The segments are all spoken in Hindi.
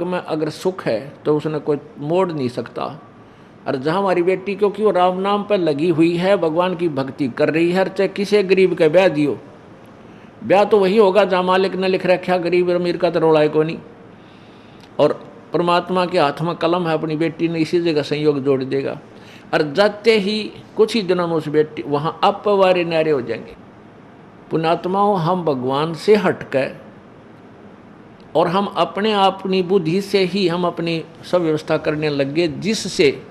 में अगर सुख है तो उसने कोई मोड़ नहीं सकता। और जहाँ हमारी बेटी, क्योंकि वो राम नाम पर लगी हुई है, भगवान की भक्ति कर रही है, चाहे किसी गरीब का ब्याह दियो, ब्याह तो वही होगा जहाँ मालिक ने लिख रखा, गरीब अमीर का तो रौला है को नहीं। और परमात्मा के हाथ में कलम है, अपनी बेटी ने इसी जगह संयोग जोड़ देगा। और जाते ही कुछ ही दिनों में उस बेटी वहाँ अपवारे न्यारे हो जाएंगे। पुण्यात्माओं, हम भगवान से हटकर और हम अपने अपनी बुद्धि से ही हम अपनी सब व्यवस्था करने लग गए, जिससे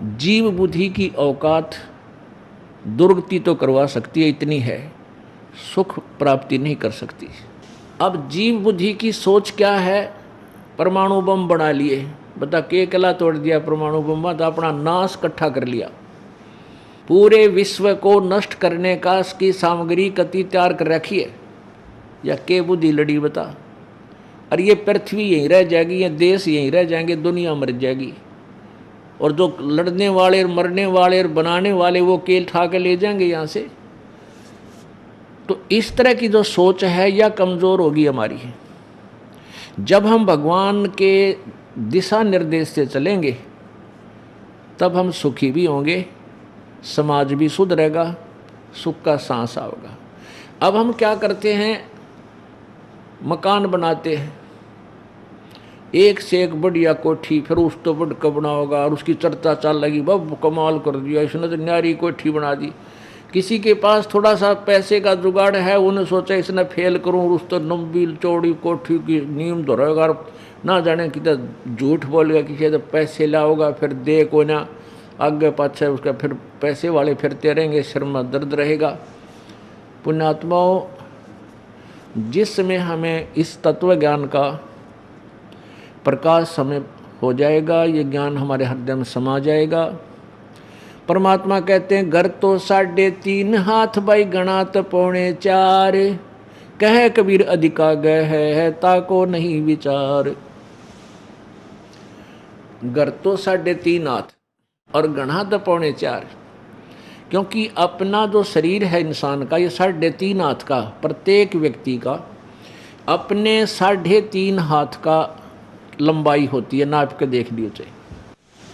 जीव बुद्धि की औकात दुर्गति तो करवा सकती है, इतनी है, सुख प्राप्ति नहीं कर सकती। अब जीव बुद्धि की सोच क्या है? परमाणु बम बना लिए, बता के कला तोड़ दिया परमाणु बम, तो अपना नाश इकट्ठा कर लिया। पूरे विश्व को नष्ट करने का इसकी सामग्री कति तैयार कर रखी है, या के बुद्धि लड़ी बता। और ये पृथ्वी यहीं रह जाएगी, ये देश यहीं रह जाएंगे, दुनिया मर जाएगी। और जो लड़ने वाले, मरने वाले, बनाने वाले, वो केल ठा के ले जाएंगे यहाँ से। तो इस तरह की जो सोच है यह कमज़ोर होगी हमारी। जब हम भगवान के दिशा निर्देश से चलेंगे तब हम सुखी भी होंगे, समाज भी सुधरेगा, सुख का सांस आएगा। अब हम क्या करते हैं? मकान बनाते हैं, एक से एक बढ़िया कोठी, फिर उस तो बढ़ कर बना होगा, और उसकी चर्चा चल लगी, बब कमाल कर दिया इसने तो, न्यारी कोठी बना दी। किसी के पास थोड़ा सा पैसे का जुगाड़ है, उन्हें सोचा इसने फेल करूँ, उस तो लंबी चौड़ी कोठी की नींव धरेगा, ना जाने किधर झूठ बोलेगा, किसी तो पैसे लाओगा, फिर दे को ना आगे पाछे उसका, फिर पैसे वाले फिरते रहेंगे, सिर में दर्द रहेगा। पुण्यात्माओं, जिस समय हमें इस तत्व ज्ञान का प्रकाश हमें हो जाएगा, ये ज्ञान हमारे हृदय में समा जाएगा। परमात्मा कहते हैं, घर तो 3.5 हाथ भाई गणात 4.25, कह कबीर अधिका गए है ताको नहीं विचार। घर तो 3.5 हाथ और गणा तो 4.25, क्योंकि अपना जो शरीर है इंसान का, ये 3.5 हाथ का, प्रत्येक व्यक्ति का अपने 3.5 हाथ का लंबाई होती है, नाप के देख लियो चाहे।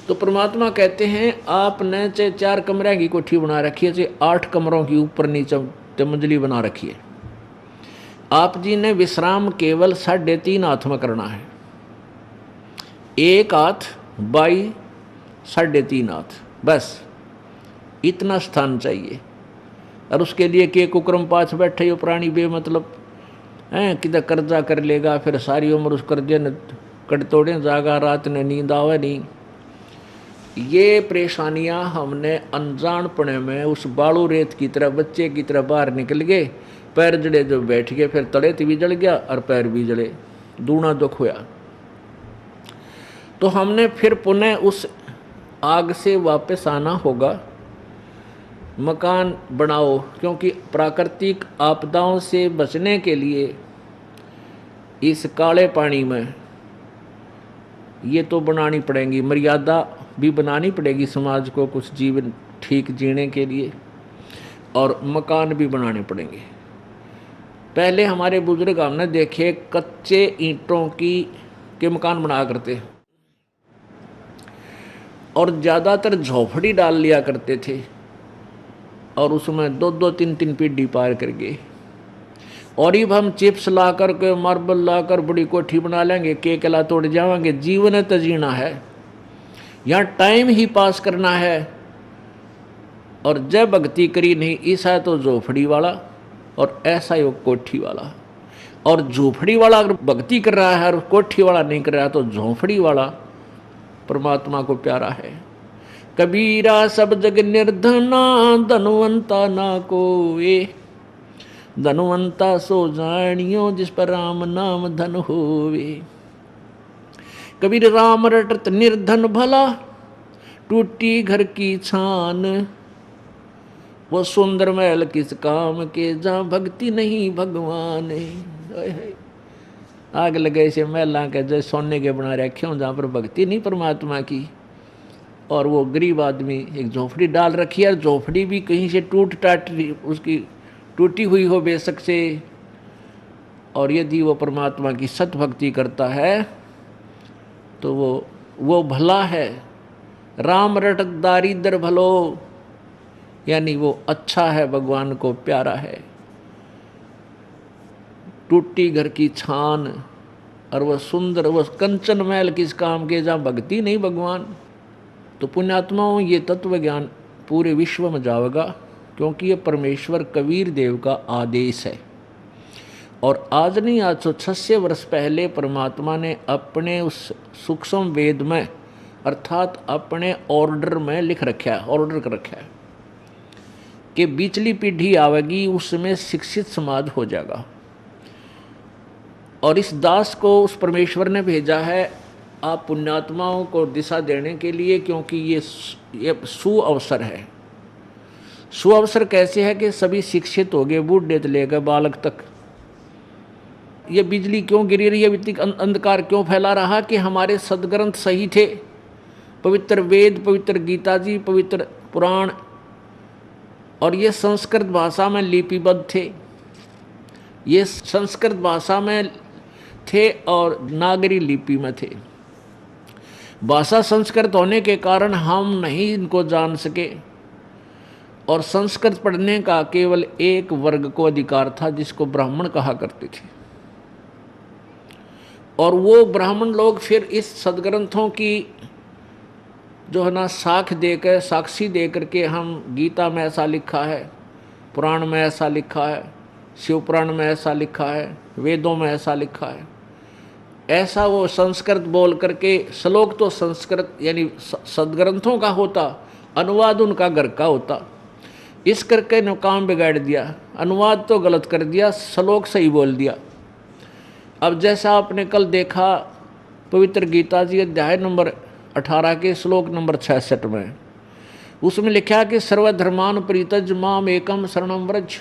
तो परमात्मा कहते हैं, आपने चाहे 4 कमरे की कोठी बना रखी है, चाहे 8 कमरों की ऊपर नीचे मंजिली बना रखी है, आप जी ने विश्राम केवल 3.5 हाथ में करना है। 1 हाथ बाई 3.5 हाथ, बस इतना स्थान चाहिए। और उसके लिए के कुक्रम पाछ बैठे हो प्राणी बेमतलब हैं, किधर कर्जा कर लेगा, फिर सारी उम्र उस कर्जे ने कट तोड़े जागा, रात ने नींद आवे नहीं। ये परेशानियां हमने अनजानपने में उस बालू रेत की तरह, बच्चे की तरह बाहर निकल गए, पैर जड़े जो बैठ गए, फिर तले भी जल गया और पैर भी जले, दूना दुख हुआ। तो हमने फिर पुनः उस आग से वापस आना होगा। मकान बनाओ, क्योंकि प्राकृतिक आपदाओं से बचने के लिए इस काले पानी में ये तो बनानी पड़ेगी, मर्यादा भी बनानी पड़ेगी समाज को कुछ जीवन ठीक जीने के लिए, और मकान भी बनाने पड़ेंगे। पहले हमारे बुजुर्ग हमने देखे कच्चे ईंटों के मकान बना करते, और ज़्यादातर झोपड़ी डाल लिया करते थे, और उसमें 2-2, 3-3 पीढ़ी पार कर गए। और अब हम चिप्स ला कर के, मार्बल ला कर बड़ी कोठी बना लेंगे, केकला तोड़ जाएंगे। जीवन तो जीना है, यहाँ टाइम ही पास करना है। और जब भक्ति करी नहीं, ऐसा है तो झोपड़ी वाला और ऐसा ही वो कोठी वाला। और झोपड़ी वाला अगर भक्ति कर रहा है और कोठी वाला नहीं कर रहा है, तो झोपड़ी वाला परमात्मा को प्यारा है। कबीरा सब जग निर्धना, धनवंता ना कोए, धनवंता सो जानियो जिस पर राम नाम धन होवे। कबीर राम रटत निर्धन भला, टूटी घर की छान, वो सुंदर महल किस काम के, जहाँ भक्ति नहीं भगवान। आग लगे से महला के जैसे सोने के बना रखे हों, जहाँ पर भक्ति नहीं परमात्मा की। और वो गरीब आदमी एक झोपड़ी डाल रखी है, झोपड़ी भी कहीं से टूट टाट उसकी टूटी हुई हो बेशक से, और यदि वो परमात्मा की सत भक्ति करता है तो वो भला है। राम रटत दारिद्र भलो, यानी वो अच्छा है, भगवान को प्यारा है। टूटी घर की छान, और वह सुंदर, वह कंचन महल किस काम के जहाँ भक्ति नहीं भगवान। तो पुण्यात्माओं, ये तत्व ज्ञान पूरे विश्व में जाएगा, क्योंकि ये परमेश्वर कबीर देव का आदेश है। और आज नहीं, आज 106 वर्ष पहले परमात्मा ने अपने उस सूक्ष्म वेद में, अर्थात अपने ऑर्डर में लिख रखा है, ऑर्डर कर रखा है कि बीचली पीढ़ी आवेगी, उसमें शिक्षित समाज हो जाएगा। और इस दास को उस परमेश्वर ने भेजा है आप पुण्यात्माओं को दिशा देने के लिए, क्योंकि ये सुअवसर है। सुअवसर कैसे है कि सभी शिक्षित हो गए, बूढ़े से लेकर बालक तक। ये बिजली क्यों गिरी रही है, वित्तीय अंधकार क्यों फैला रहा, कि हमारे सदग्रंथ सही थे, पवित्र वेद, पवित्र गीता जी, पवित्र पुराण, और ये संस्कृत भाषा में लिपिबद्ध थे, ये संस्कृत भाषा में थे और नागरी लिपि में थे। भाषा संस्कृत होने के कारण हम नहीं इनको जान सके, और संस्कृत पढ़ने का केवल एक वर्ग को अधिकार था, जिसको ब्राह्मण कहा करते थे। और वो ब्राह्मण लोग फिर इस सदग्रंथों की जो है ना साख देकर, साक्षी दे करके, हम गीता में ऐसा लिखा है, पुराण में ऐसा लिखा है, शिव पुराण में ऐसा लिखा है, वेदों में ऐसा लिखा है, ऐसा वो संस्कृत बोल करके, श्लोक तो संस्कृत यानी सदग्रंथों का होता, अनुवाद उनका घर का होता। इस करके ने काम बिगाड़ दिया, अनुवाद तो गलत कर दिया, श्लोक सही बोल दिया। अब जैसा आपने कल देखा पवित्र गीता जी अध्याय नंबर 18 के श्लोक नंबर 66 में, उसमें लिखा कि सर्वधर्मान परित्यज माम एकम शरणम व्रज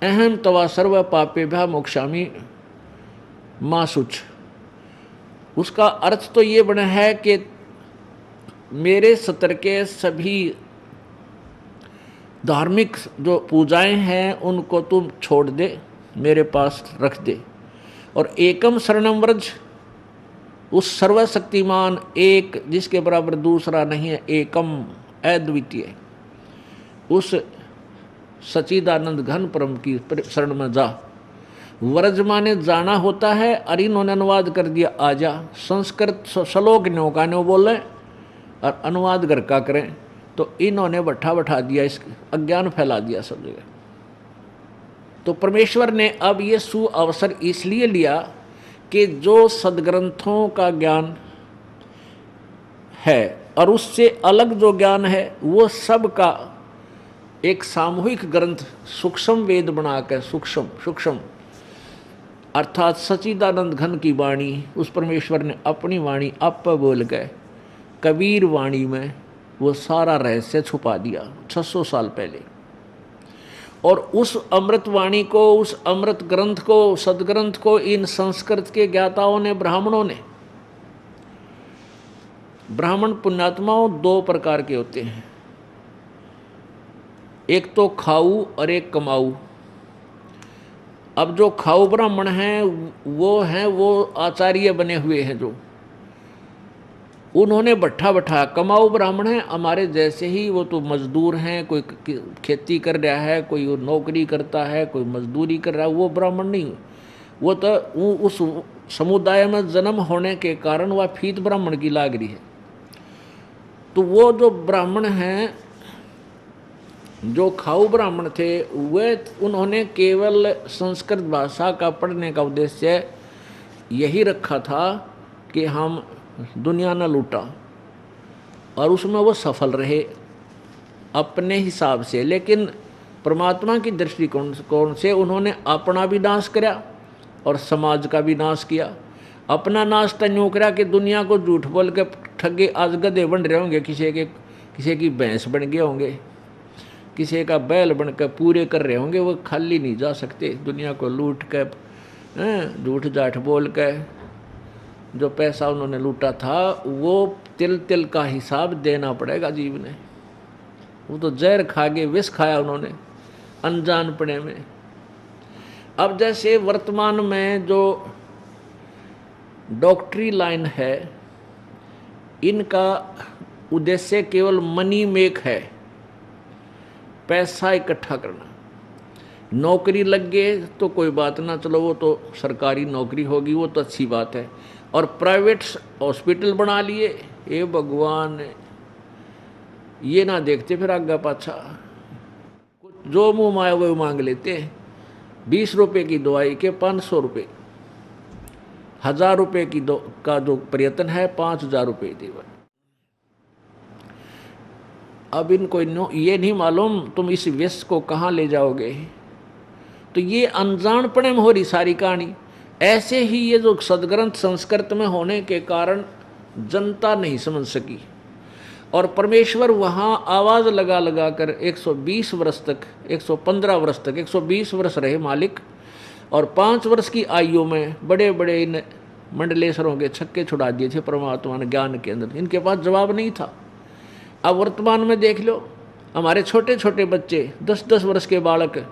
अहम तवा सर्व पापेभ्यः मोक्षामि मां शुच। उसका अर्थ तो ये बना है कि मेरे सत्र के सभी धार्मिक जो पूजाएं हैं उनको तुम छोड़ दे, मेरे पास रख दे, और एकम शरणम व्रज, उस सर्वशक्तिमान एक जिसके बराबर दूसरा नहीं है, एकम अद्वितीय, उस सच्चिदानंद घन परम की शरण में जा। व्रज माने जाना होता है, और इन्होंने अनुवाद कर दिया आजा। संस्कृत श्लोक न्यों का न्यों बोले और अनुवाद घर का करें, तो इन्होंने बैठा दिया, इस अज्ञान फैला दिया सब जगह। तो परमेश्वर ने अब ये सुअवसर इसलिए लिया कि जो सदग्रंथों का ज्ञान है और उससे अलग जो ज्ञान है, वो सब का एक सामूहिक ग्रंथ सूक्ष्म वेद बनाकर, सूक्ष्म अर्थात सच्चिदानंद घन की वाणी, उस परमेश्वर ने अपनी वाणी आप बोल गए, कबीर वाणी में वो सारा रहस्य छुपा दिया 600 साल पहले। और उस अमृत वाणी को, उस अमृत ग्रंथ को, सदग्रंथ को इन संस्कृत के ज्ञाताओं ने, ब्राह्मणों ने, ब्राह्मण पुण्यात्माओं 2 प्रकार के होते हैं, एक तो खाऊ और एक कमाऊ। अब जो खाऊ ब्राह्मण हैं वो आचार्य बने हुए हैं, जो उन्होंने बैठा कमाऊ ब्राह्मण हैं हमारे जैसे ही, वो तो मजदूर हैं, कोई खेती कर रहा है, कोई नौकरी करता है, कोई मजदूरी कर रहा है, वो ब्राह्मण नहीं। वो तो उस समुदाय में जन्म होने के कारण वह फीत ब्राह्मण की लाग रही है। तो वो जो ब्राह्मण हैं, जो खाऊ ब्राह्मण थे, वे उन्होंने केवल संस्कृत भाषा का पढ़ने का उद्देश्य यही रखा था कि हम दुनिया न लूटा, और उसमें वो सफल रहे अपने हिसाब से। लेकिन परमात्मा की दृष्टिकोण से उन्होंने अपना भी नाश किया और समाज का भी नाश किया। अपना नाश तो यूँ करा कि दुनिया को झूठ बोल के ठगे आज गधे बन रहे होंगे, किसी की भैंस बन गए होंगे, किसी का बैल बनकर पूरे कर रहे होंगे, वो खाली नहीं जा सकते। दुनिया को लूट कर, झूठ जाठ बोल कर जो पैसा उन्होंने लूटा था, वो तिल तिल का हिसाब देना पड़ेगा जीव ने। वो तो जहर खा के विष खाया उन्होंने अनजान पड़े में। अब जैसे वर्तमान में जो डॉक्टरी लाइन है, इनका उद्देश्य केवल मनी मेक है, पैसा इकट्ठा करना। नौकरी लग गए तो कोई बात ना, चलो वो तो सरकारी नौकरी होगी, वो तो अच्छी बात है। और प्राइवेट हॉस्पिटल बना लिए, ये भगवान ये ना देखते फिर आगे पाछा, जो मुंह माया वो मांग लेते हैं। 20 रुपये की दवाई के 500 रुपये, 1000 रुपये की का जो प्रयत्न है 5000 रुपये देवा। अब इनको ये नहीं मालूम तुम इस व्यस्त को कहाँ ले जाओगे। तो ये अनजानपने में हो रही सारी कहानी। ऐसे ही ये जो सदग्रंथ संस्कृत में होने के कारण जनता नहीं समझ सकी, और परमेश्वर वहाँ आवाज़ लगा लगा कर 120 वर्ष तक, 115 वर्ष तक, 120 वर्ष रहे मालिक। और 5 वर्ष की आयु में बड़े बड़े इन मंडलेश्वरों के छक्के छुड़ा दिए थे परमात्मा ने ज्ञान के अंदर। इनके पास जवाब नहीं था। अब वर्तमान में देख लो, हमारे छोटे छोटे बच्चे, 10-10 वर्ष के बालक,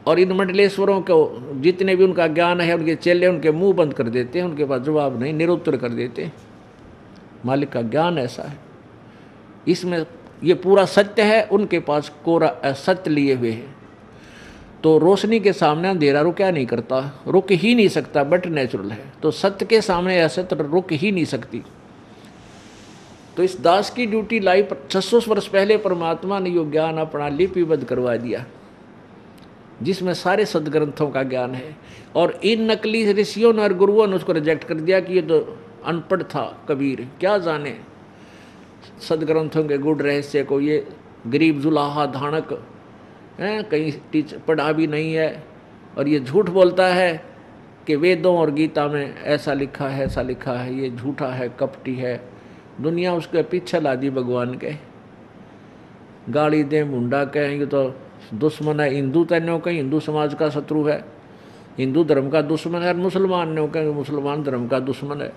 और इन मंडलेश्वरों को जितने भी उनका ज्ञान है, उनके चेले उनके मुंह बंद कर देते हैं, उनके पास जवाब नहीं, निरुत्तर कर देते हैं। मालिक का ज्ञान ऐसा है, इसमें ये पूरा सत्य है, उनके पास कोरा असत्य लिए हुए है। तो रोशनी के सामने अंधेरा रुका नहीं करता, रुक ही नहीं सकता, बट नेचुरल है। तो सत्य के सामने असत्य रुक ही नहीं सकती। तो इस दास की ड्यूटी लाई 600 वर्ष पहले परमात्मा ने यो ज्ञान अपना लिपिबद्ध करवा दिया, जिसमें सारे सदग्रंथों का ज्ञान है। और इन नकली ऋषियों ने और गुरुओं ने उसको रिजेक्ट कर दिया कि ये तो अनपढ़ था कबीर, क्या जाने सदग्रंथों के गुड़ रहस्य को। ये गरीब जुलाहा धानक है, कहीं पढ़ा भी नहीं है, और ये झूठ बोलता है कि वेदों और गीता में ऐसा लिखा है, ऐसा लिखा है। ये झूठा है, कपटी है। दुनिया उसके पीछे ला दी भगवान के, गाली दे मुंडा कहें, ये तो दुश्मन है। हिंदू तैनो कहीं हिंदू समाज का शत्रु है, हिंदू धर्म का दुश्मन है। मुसलमान ने कहेंगे मुसलमान धर्म का दुश्मन है,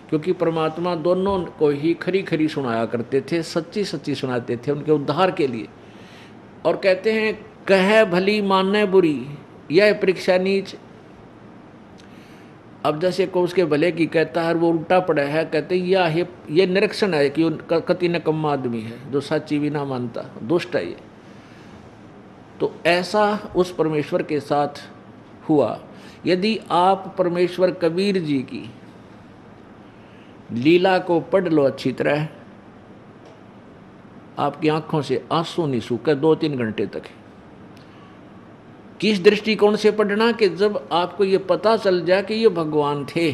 क्योंकि परमात्मा दोनों को ही खरी खरी सुनाया करते थे, सच्ची सच्ची सुनाते थे उनके उद्धार के लिए। और कहते हैं कहे भली माने बुरी, यह परीक्षा नीच। अब जैसे को उसके भले की कहता है, वो उल्टा पड़ा है, कहते हैं ये निरीक्षण है कि कति नकम्मा आदमी है, जो सच्ची भी ना मानता, दुष्ट है ये। तो ऐसा उस परमेश्वर के साथ हुआ। यदि आप परमेश्वर कबीर जी की लीला को पढ़ लो अच्छी तरह, आपकी आंखों से आंसू नहीं सूखे 2-3 घंटे तक। किस दृष्टिकोण से पढ़ना कि जब आपको ये पता चल जाए कि ये भगवान थे,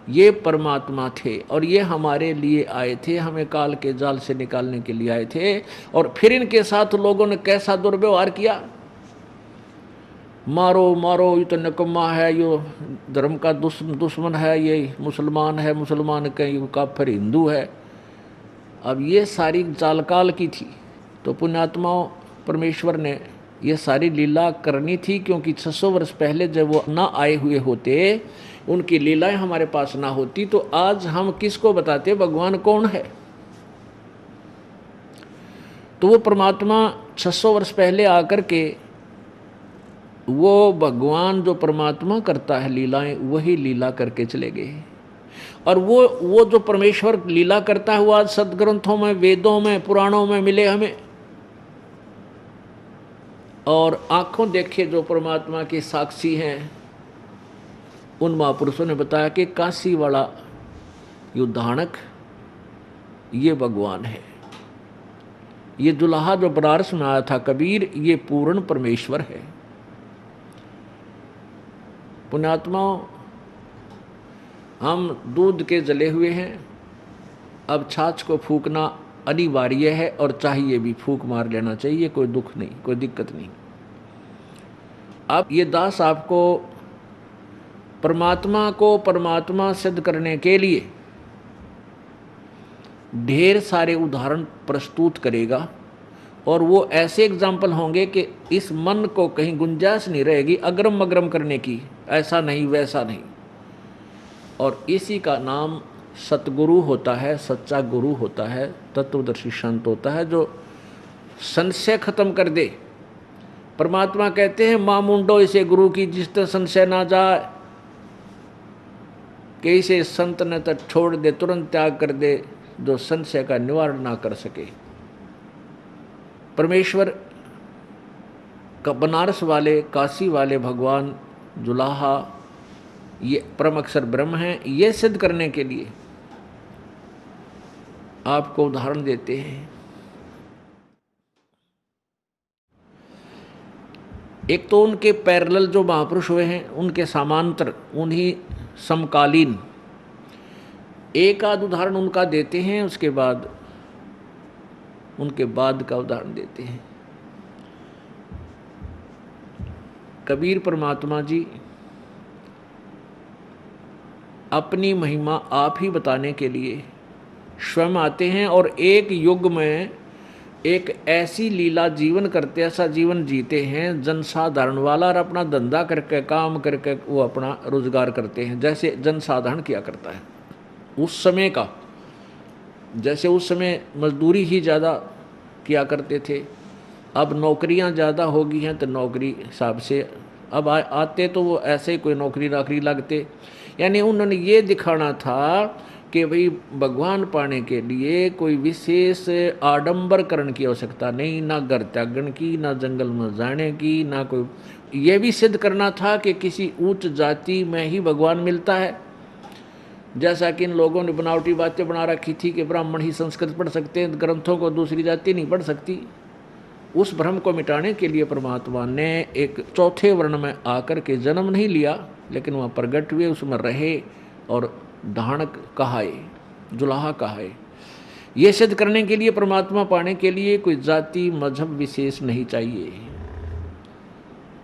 ये परमात्मा थे, और ये हमारे लिए आए थे, हमें काल के जाल से निकालने के लिए आए थे। और फिर इनके साथ लोगों ने कैसा दुर्व्यवहार किया, मारो मारो, ये तो नकम्मा है, ये धर्म का दुश्मन है, ये मुसलमान है, मुसलमान के ये काफिर हिंदू है। अब ये सारी चालकाल की थी। तो पुण्यात्माओं, परमेश्वर ने ये सारी लीला करनी थी, क्योंकि 600 वर्ष पहले जब वो ना आए हुए होते, उनकी लीलाएं हमारे पास ना होती, तो आज हम किसको बताते भगवान कौन है। तो वो परमात्मा 600 वर्ष पहले आकर के, वो भगवान जो परमात्मा करता है लीलाएं, वही लीला करके चले गए। और वो जो परमेश्वर लीला करता है, वो आज सदग्रंथों में, वेदों में, पुराणों में मिले हमें। और आंखों देखे जो परमात्मा के साक्षी हैं, उन महापुरुषों ने बताया कि काशी वाला युद्धानक ये भगवान है। ये दुल्हा जो बनारस में आया था कबीर, ये पूर्ण परमेश्वर है। पुण्यात्माओं, हम दूध के जले हुए हैं, अब छाछ को फूकना अनिवार्य है, और चाहिए भी, फूक मार लेना चाहिए, कोई दुख नहीं, कोई दिक्कत नहीं। अब ये दास आपको परमात्मा को परमात्मा सिद्ध करने के लिए ढेर सारे उदाहरण प्रस्तुत करेगा, और वो ऐसे एग्जाम्पल होंगे कि इस मन को कहीं गुंजाइश नहीं रहेगी अग्रम अग्रम करने की, ऐसा नहीं वैसा नहीं। और इसी का नाम सतगुरु होता है, सच्चा गुरु होता है, तत्वदर्शी संत होता है, जो संशय खत्म कर दे, परमात्मा कहते हैं मां मुंडो इसे गुरु की जिस तरह संशय ना जाए, कि इसे संत ने तो छोड़ दे, तुरंत त्याग कर दे, जो संशय का निवारण ना कर सके। परमेश्वर का बनारस वाले, काशी वाले भगवान जुलाहा ये परम अक्षर ब्रह्म हैं, ये सिद्ध करने के लिए आपको उदाहरण देते हैं। एक तो उनके पैरेलल जो महापुरुष हुए हैं, उनके समांतर, उन्हीं समकालीन एक आध उदाहरण उनका देते हैं, उसके बाद उनके बाद का उदाहरण देते हैं। कबीर परमात्मा जी अपनी महिमा आप ही बताने के लिए स्वयं आते हैं और एक युग में एक ऐसी लीला जीवन करते, ऐसा जीवन जीते हैं जनसाधारण वाला, और अपना धंधा करके, काम करके वो अपना रोजगार करते हैं, जैसे जनसाधारण किया करता है उस समय का। जैसे उस समय मजदूरी ही ज़्यादा किया करते थे, अब नौकरियां ज़्यादा हो गई हैं, तो नौकरी हिसाब से अब आते तो वो ऐसे ही कोई नौकरी नाकरी लगते। यानी उन्होंने ये दिखाना था कि भाई भगवान पाने के लिए कोई विशेष आडंबरकरण की आवश्यकता नहीं, ना घर त्यागन की, ना जंगल में जाने की, ना कोई, ये भी सिद्ध करना था कि किसी उच्च जाति में ही भगवान मिलता है। जैसा कि इन लोगों ने बनावटी बातें बना रखी थी कि ब्राह्मण ही संस्कृत पढ़ सकते हैं, ग्रंथों को दूसरी जाति नहीं पढ़ सकती। उस भ्रम को मिटाने के लिए परमात्मा ने एक चौथे वर्ण में आकर के जन्म नहीं लिया, लेकिन वहाँ प्रगट हुए, उसमें रहे और धाणक कहाए, जुलाहा कहाए। ये सिद्ध करने के लिए, परमात्मा पाने के लिए कोई जाति मजहब विशेष नहीं चाहिए।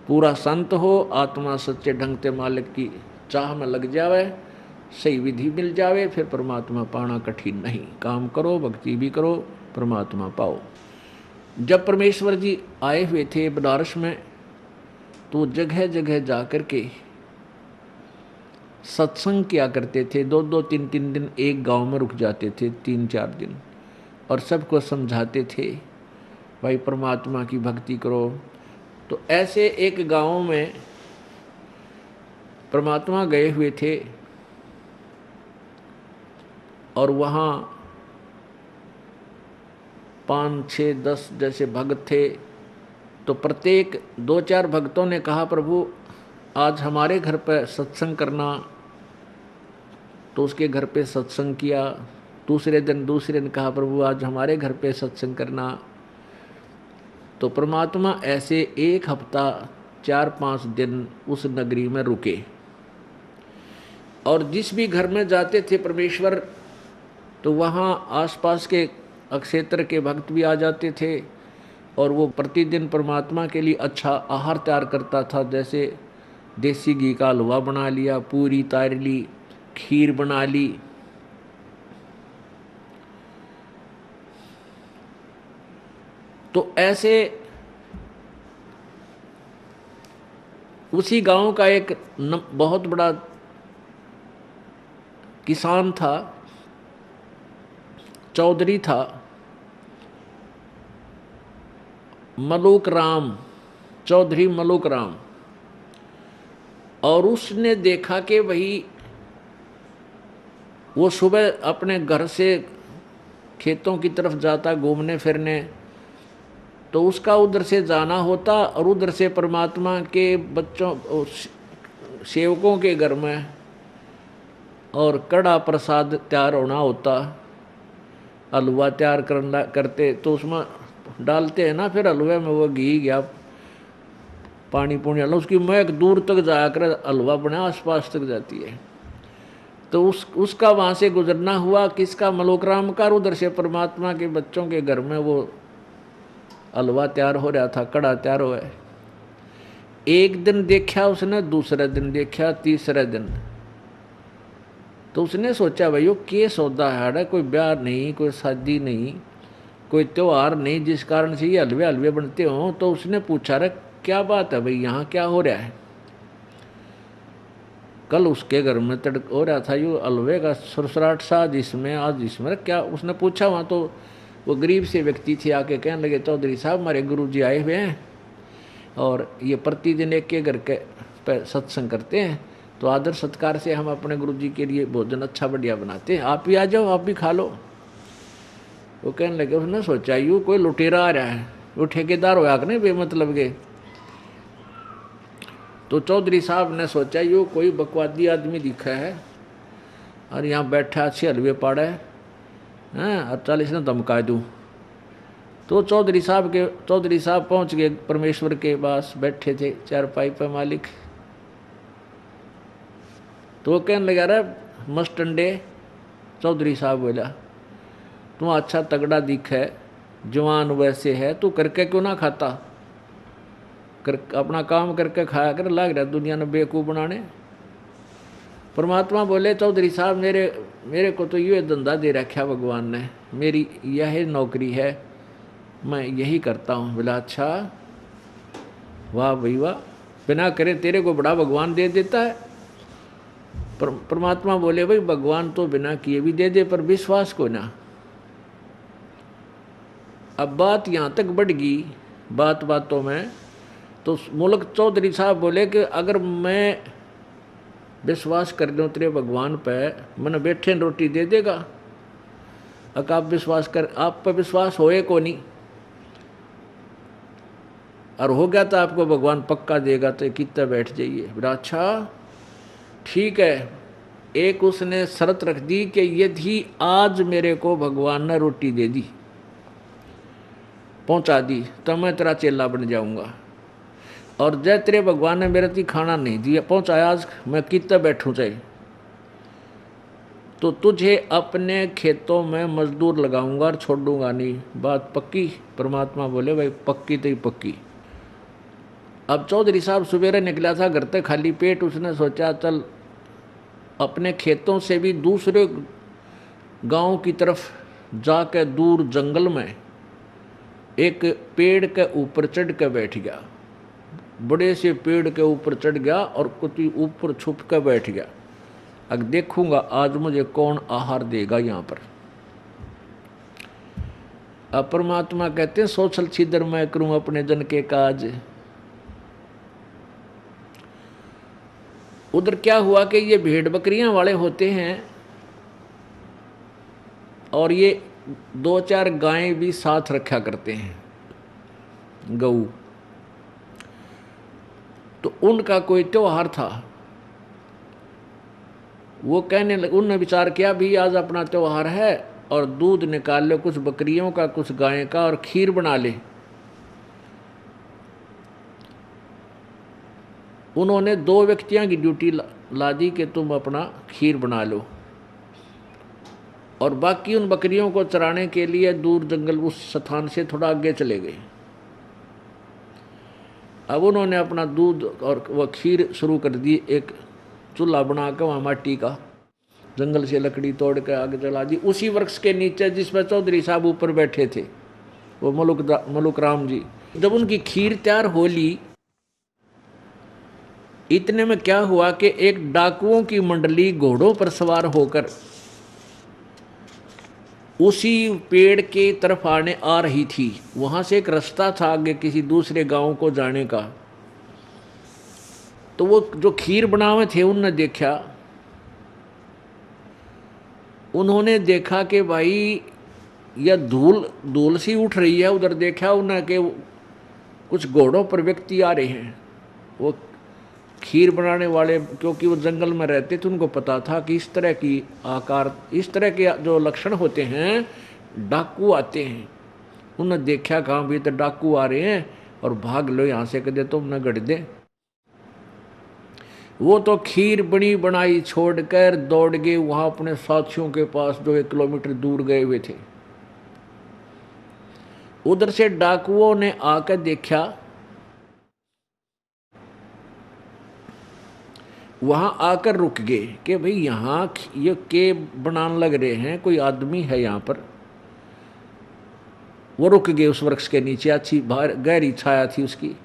पूरा संत हो, आत्मा सच्चे ढंग से मालिक की चाह में लग जावे, सही विधि मिल जावे, फिर परमात्मा पाना कठिन नहीं। काम करो, भक्ति भी करो, परमात्मा पाओ। जब परमेश्वर जी आए हुए थे बनारस में, तो जगह जगह जा कर के सत्संग किया करते थे। 2-2, 3-3 दिन एक गांव में रुक जाते थे, 3-4 दिन, और सबको समझाते थे भाई परमात्मा की भक्ति करो। तो ऐसे एक गांव में परमात्मा गए हुए थे और वहाँ 5, 6, 10 जैसे भक्त थे। तो प्रत्येक 2-4 भक्तों ने कहा प्रभु आज हमारे घर पर सत्संग करना, तो उसके घर पे सत्संग किया। दूसरे दिन कहा प्रभु आज हमारे घर पे सत्संग करना। तो परमात्मा ऐसे 1 हफ्ता 4-5 दिन उस नगरी में रुके, और जिस भी घर में जाते थे परमेश्वर, तो वहाँ आसपास के क्षेत्र के भक्त भी आ जाते थे, और वो प्रतिदिन परमात्मा के लिए अच्छा आहार तैयार करता था। जैसे देसी घी का हलवा बना लिया, पूरी तार ली, खीर बना ली। तो ऐसे उसी गांव का एक बहुत बड़ा किसान था, चौधरी था, मलूक राम, चौधरी मलूक राम। और उसने देखा कि भाई वो सुबह अपने घर से खेतों की तरफ जाता घूमने फिरने, तो उसका उधर से जाना होता और उधर से परमात्मा के बच्चों सेवकों के घर में और कड़ा प्रसाद तैयार होना होता, हलवा तैयार करते, तो उसमें डालते हैं ना, फिर हलवे में वो घी गया, पानी पुणी डालो, उसकी महक दूर तक जाकर हलवा बना आसपास तक जाती है। तो उसका वहाँ से गुजरना हुआ, किसका, मलोकराम का। उधर से परमात्मा के बच्चों के घर में वो हलवा तैयार हो रहा था, कड़ा तैयार हुआ है। एक दिन देखा उसने, दूसरे दिन देखा, तीसरे दिन, तो उसने सोचा भाई वो के सौदा है, कोई ब्याह नहीं, कोई शादी नहीं, कोई त्योहार नहीं जिस कारण से ये हलवे हलवे बनते हों। तो उसने पूछा रे क्या बात है भाई, यहाँ क्या हो रहा है। कल उसके घर में तड़क हो रहा था यो हलवे का सुरसराट सा, जिसमें आज इसमें क्या, उसने पूछा वहाँ। तो वो गरीब से व्यक्ति थे, आके कहने लगे चौधरी साहब हमारे गुरु जी आए हुए हैं, और ये प्रतिदिन एक के घर के पे सत्संग करते हैं, तो आदर सत्कार से हम अपने गुरु जी के लिए भोजन अच्छा बढ़िया बनाते हैं, आप भी आ जाओ, आप भी खा लो। वो कहने लगे, उसने सोचा यूँ कोई लुटेरा आ रहा है, वो ठेकेदार होया कि नहीं बेमतलब के। तो चौधरी साहब ने सोचा यूँ कोई बकवादी आदमी दिखा है और यहाँ बैठा अच्छे हलवे पाड़ा है और 40 ने धमका दूँ। तो चौधरी साहब पहुँच गए परमेश्वर के पास, बैठे थे चारपाई पर मालिक। तो वो कहने लगा, रहा मस्त अंडे। चौधरी साहब बोला, तू अच्छा तगड़ा दिख है, जवान वैसे है, तू करके क्यों ना खाता, कर अपना काम करके खाया कर, लग रहा दुनिया ने बेवकूफ़ बनाने। परमात्मा बोले, चौधरी साहब मेरे को तो ये धंधा दे रखा भगवान ने, मेरी यह नौकरी है, मैं यही करता हूँ। बोला अच्छा, वाह भाई वाह, बिना करे तेरे को बड़ा भगवान दे देता है। परमात्मा बोले, भाई भगवान तो बिना किए भी दे दे, पर विश्वास को ना। अब बात यहाँ तक बढ़ गई, बातों में। तो मुल्क चौधरी साहब बोले कि अगर मैं विश्वास कर दूँ तेरे भगवान पे, मैंने बैठे रोटी दे देगा। अगर आप विश्वास कर, आप पे विश्वास होए को नहीं, और हो गया तो आपको भगवान पक्का देगा, तो कितना बैठ जाइए। बोला अच्छा ठीक है। एक उसने शर्त रख दी कि यदि आज मेरे को भगवान ने रोटी दे दी, पहुंचा दी, तो मैं तेरा चेला बन जाऊंगा। और जय तेरे भगवान ने मेरे ती खाना नहीं दिया, पहुंचाया, आज मैं कितना बैठूं चाहे, तो तुझे अपने खेतों में मजदूर लगाऊंगा और छोड़ूंगा नहीं। बात पक्की? परमात्मा बोले, भाई पक्की तो ही पक्की। अब चौधरी साहब सवेरे निकला था घर तक खाली पेट। उसने सोचा चल अपने खेतों से भी दूसरे गांव की तरफ जाकर दूर जंगल में एक पेड़ के ऊपर चढ़ के बैठ गया। बड़े से पेड़ के ऊपर चढ़ गया और कुछ ऊपर छुप कर बैठ गया। अब देखूंगा आज मुझे कौन आहार देगा यहाँ पर। अब परमात्मा कहते हैं, सोचल छिदर मैं करूं अपने जन के काज। उधर क्या हुआ कि ये भेड़ बकरियां वाले होते हैं और ये 2-4 गायें भी साथ रखा करते हैं, गऊ। तो उनका कोई त्योहार था। वो कहने लगे, उनने विचार किया भी आज अपना त्योहार है और दूध निकाल लो कुछ बकरियों का कुछ गाय का और खीर बना ले। उन्होंने 2 व्यक्तियों की ड्यूटी ला दी कि तुम अपना खीर बना लो, और बाकी उन बकरियों को चराने के लिए दूर जंगल उस स्थान से थोड़ा आगे चले गए। अब उन्होंने अपना दूध और वह खीर शुरू कर दी। एक चूल्हा बना कर वहाँ माटी का जंगल से लकड़ी तोड़ कर आगे जला दी, उसी वृक्ष के नीचे जिस पर चौधरी साहब ऊपर बैठे थे, वो मलुक राम जी। जब उनकी खीर तैयार हो ली, इतने में क्या हुआ कि एक डाकुओं की मंडली घोड़ों पर सवार होकर उसी पेड़ के तरफ आ रही थी। वहां से एक रास्ता था आगे किसी दूसरे गांव को जाने का। तो वो जो खीर बनावे थे उनने देखा, उन्होंने देखा कि भाई यह धूल सी उठ रही है। उधर देखा उन्हें कि कुछ घोड़ों पर व्यक्ति आ रहे हैं। वो खीर बनाने वाले, क्योंकि वो जंगल में रहते थे, उनको पता था कि इस तरह की आकार, इस तरह के जो लक्षण होते हैं, डाकू आते हैं। उन्होंने देखा कहाँ भी तो डाकू आ रहे हैं और भाग लो यहाँ से, कदे तो उन्हें गढ़ दे। वो तो खीर बनी बनाई छोड़कर दौड़ गए वहाँ अपने साथियों के पास जो 1 किलोमीटर दूर गए हुए थे। उधर से डाकुओं ने आकर देखा, वहां आकर रुक गए कि भाई यहाँ ये के बनाने लग रहे हैं, कोई आदमी है यहाँ पर। वो रुक गए उस वृक्ष के नीचे, अच्छी गहरी छाया थी उसकी।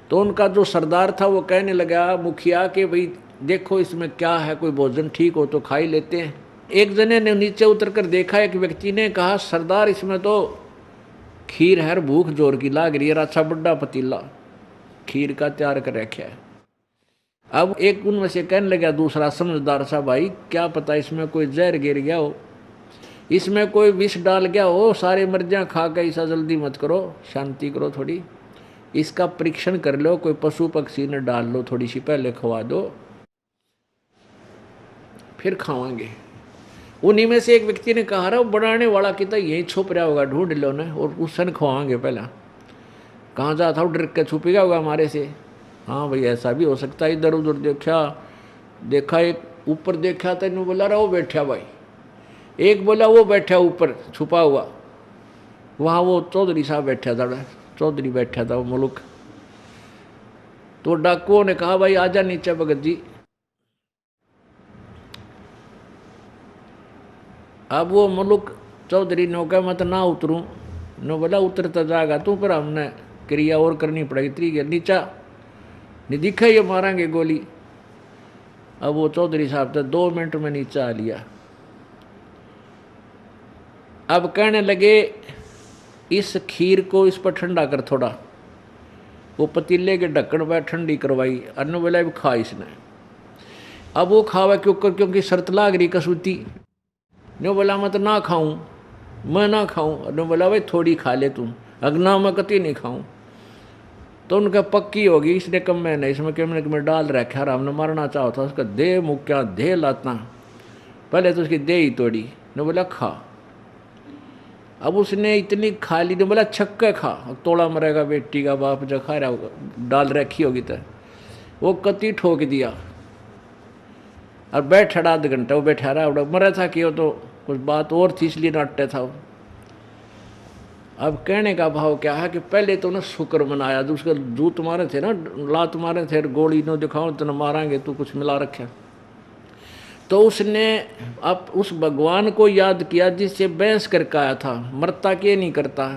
तो उनका जो सरदार था वो कहने लगा मुखिया कि भाई देखो इसमें क्या है, कोई भोजन ठीक हो तो खा ही लेते हैं। एक जने ने नीचे उतर कर देखा, एक व्यक्ति ने कहा सरदार इसमें तो खीर है, भूख जोर की लाग रही है, अच्छा बड़ा पतीला खीर का तैयार कर रखा है। अब एक उनमें से कहने लगा दूसरा समझदार सा, भाई क्या पता इसमें कोई जहर गिर गया हो, इसमें कोई विष डाल गया हो, सारे मर्जियाँ खा के, ऐसा जल्दी मत करो, शांति करो थोड़ी, इसका परीक्षण कर लो, कोई पशु पक्षी ने डाल लो, थोड़ी सी पहले खवा दो फिर खावांगे। उन्हीं में से एक व्यक्ति ने कहा रहा बनाने वाला कि तो यहीं छुप रहा होगा, ढूंढ लो ना और उससे खवाएंगे पहला, कहाँ जा था डर के छुप गया होगा हमारे से। हाँ भाई ऐसा भी हो सकता है। इधर उधर देखा एक ऊपर देखा था, इन्होंने बोला रहा वो बैठा भाई, एक बोला वो बैठा ऊपर छुपा हुआ, वहाँ वो चौधरी साहब बैठा था, चौधरी बैठा था वो मुल्क। तो डाकुओं ने कहा भाई आजा नीचे भगत जी। अब वो मुल्क चौधरी ने कहा मैं तो ना उतरूँ, नो बोला उतरता जाएगा तू, पर हमने क्रिया और करनी पड़ेगी, तरी नीचा नहीं दिखा ये मारेंगे गोली। अब वो चौधरी साहब तो 2 मिनट में नीचा आ लिया। अब कहने लगे इस खीर को इस पर ठंडा कर थोड़ा, वो पतीले के ढक्कन पर ठंडी करवाई, अन्न बोला भी खा इसने। अब वो खावा क्योंकि शर्त लाग रही कसूती, ने बोला मैं तो ना खाऊं, मैं ना खाऊं, ने बोला भाई थोड़ी खा ले तुम, अगना मैं कति नहीं खाऊं। तो उनका पक्की होगी, इसने कम में नहीं, इसमें कैमरे में डाल रखा, हमने मारना चाहो था उसका दे मुक्या दे लाता, पहले तो उसकी दे ही तोड़ी, ने बोला खा। अब उसने इतनी खा ली, ने बोला छक्के खा, तोड़ा मरेगा बेटी का बाप जो खा रहा होगा, डाल रखी होगी तो वो कति ठोक दिया और बैठा 1.5 घंटा वो बैठा रहा, मरा था कि वो तो कुछ बात और थी इसलिए नाटते था वो। अब कहने का भाव क्या है कि पहले तो ना शुक्र मनाया, जो उसका जूत मारे थे ना, लात मारे थे, गोली नो दिखाओ तो न मारेंगे, तू कुछ मिला रखे। तो उसने अब उस भगवान को याद किया जिससे बहस करके आया था, मरता के नहीं करता,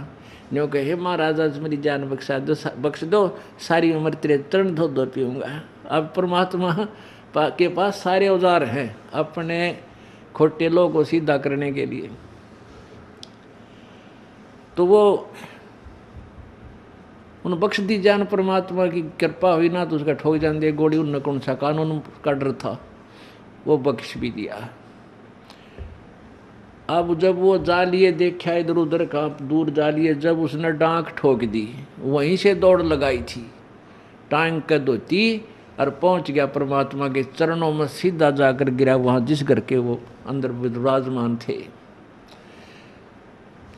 न्यों कहे हे महाराज आज मेरी जान बख्श दो, सारी उम्र तेरे चरण धो पीऊँगा। अब परमात्मा के पास सारे औजार हैं अपने खोटे लोगों को सीधा करने के लिए। तो वो उन बख्श दी जान, परमात्मा की कृपा हुई ना तो उसका ठोक जान दे गोली, उन कौन सा कानून का डर था, वो बख्श भी दिया। अब जब वो जा लिए देखा इधर उधर का दूर जा लिए, जब उसने डांक ठोक दी, वहीं से दौड़ लगाई थी, टांग कर धोती और पहुंच गया परमात्मा के चरणों में, सीधा जाकर गिरा वहां जिस घर के वो अंदर विराजमान थे।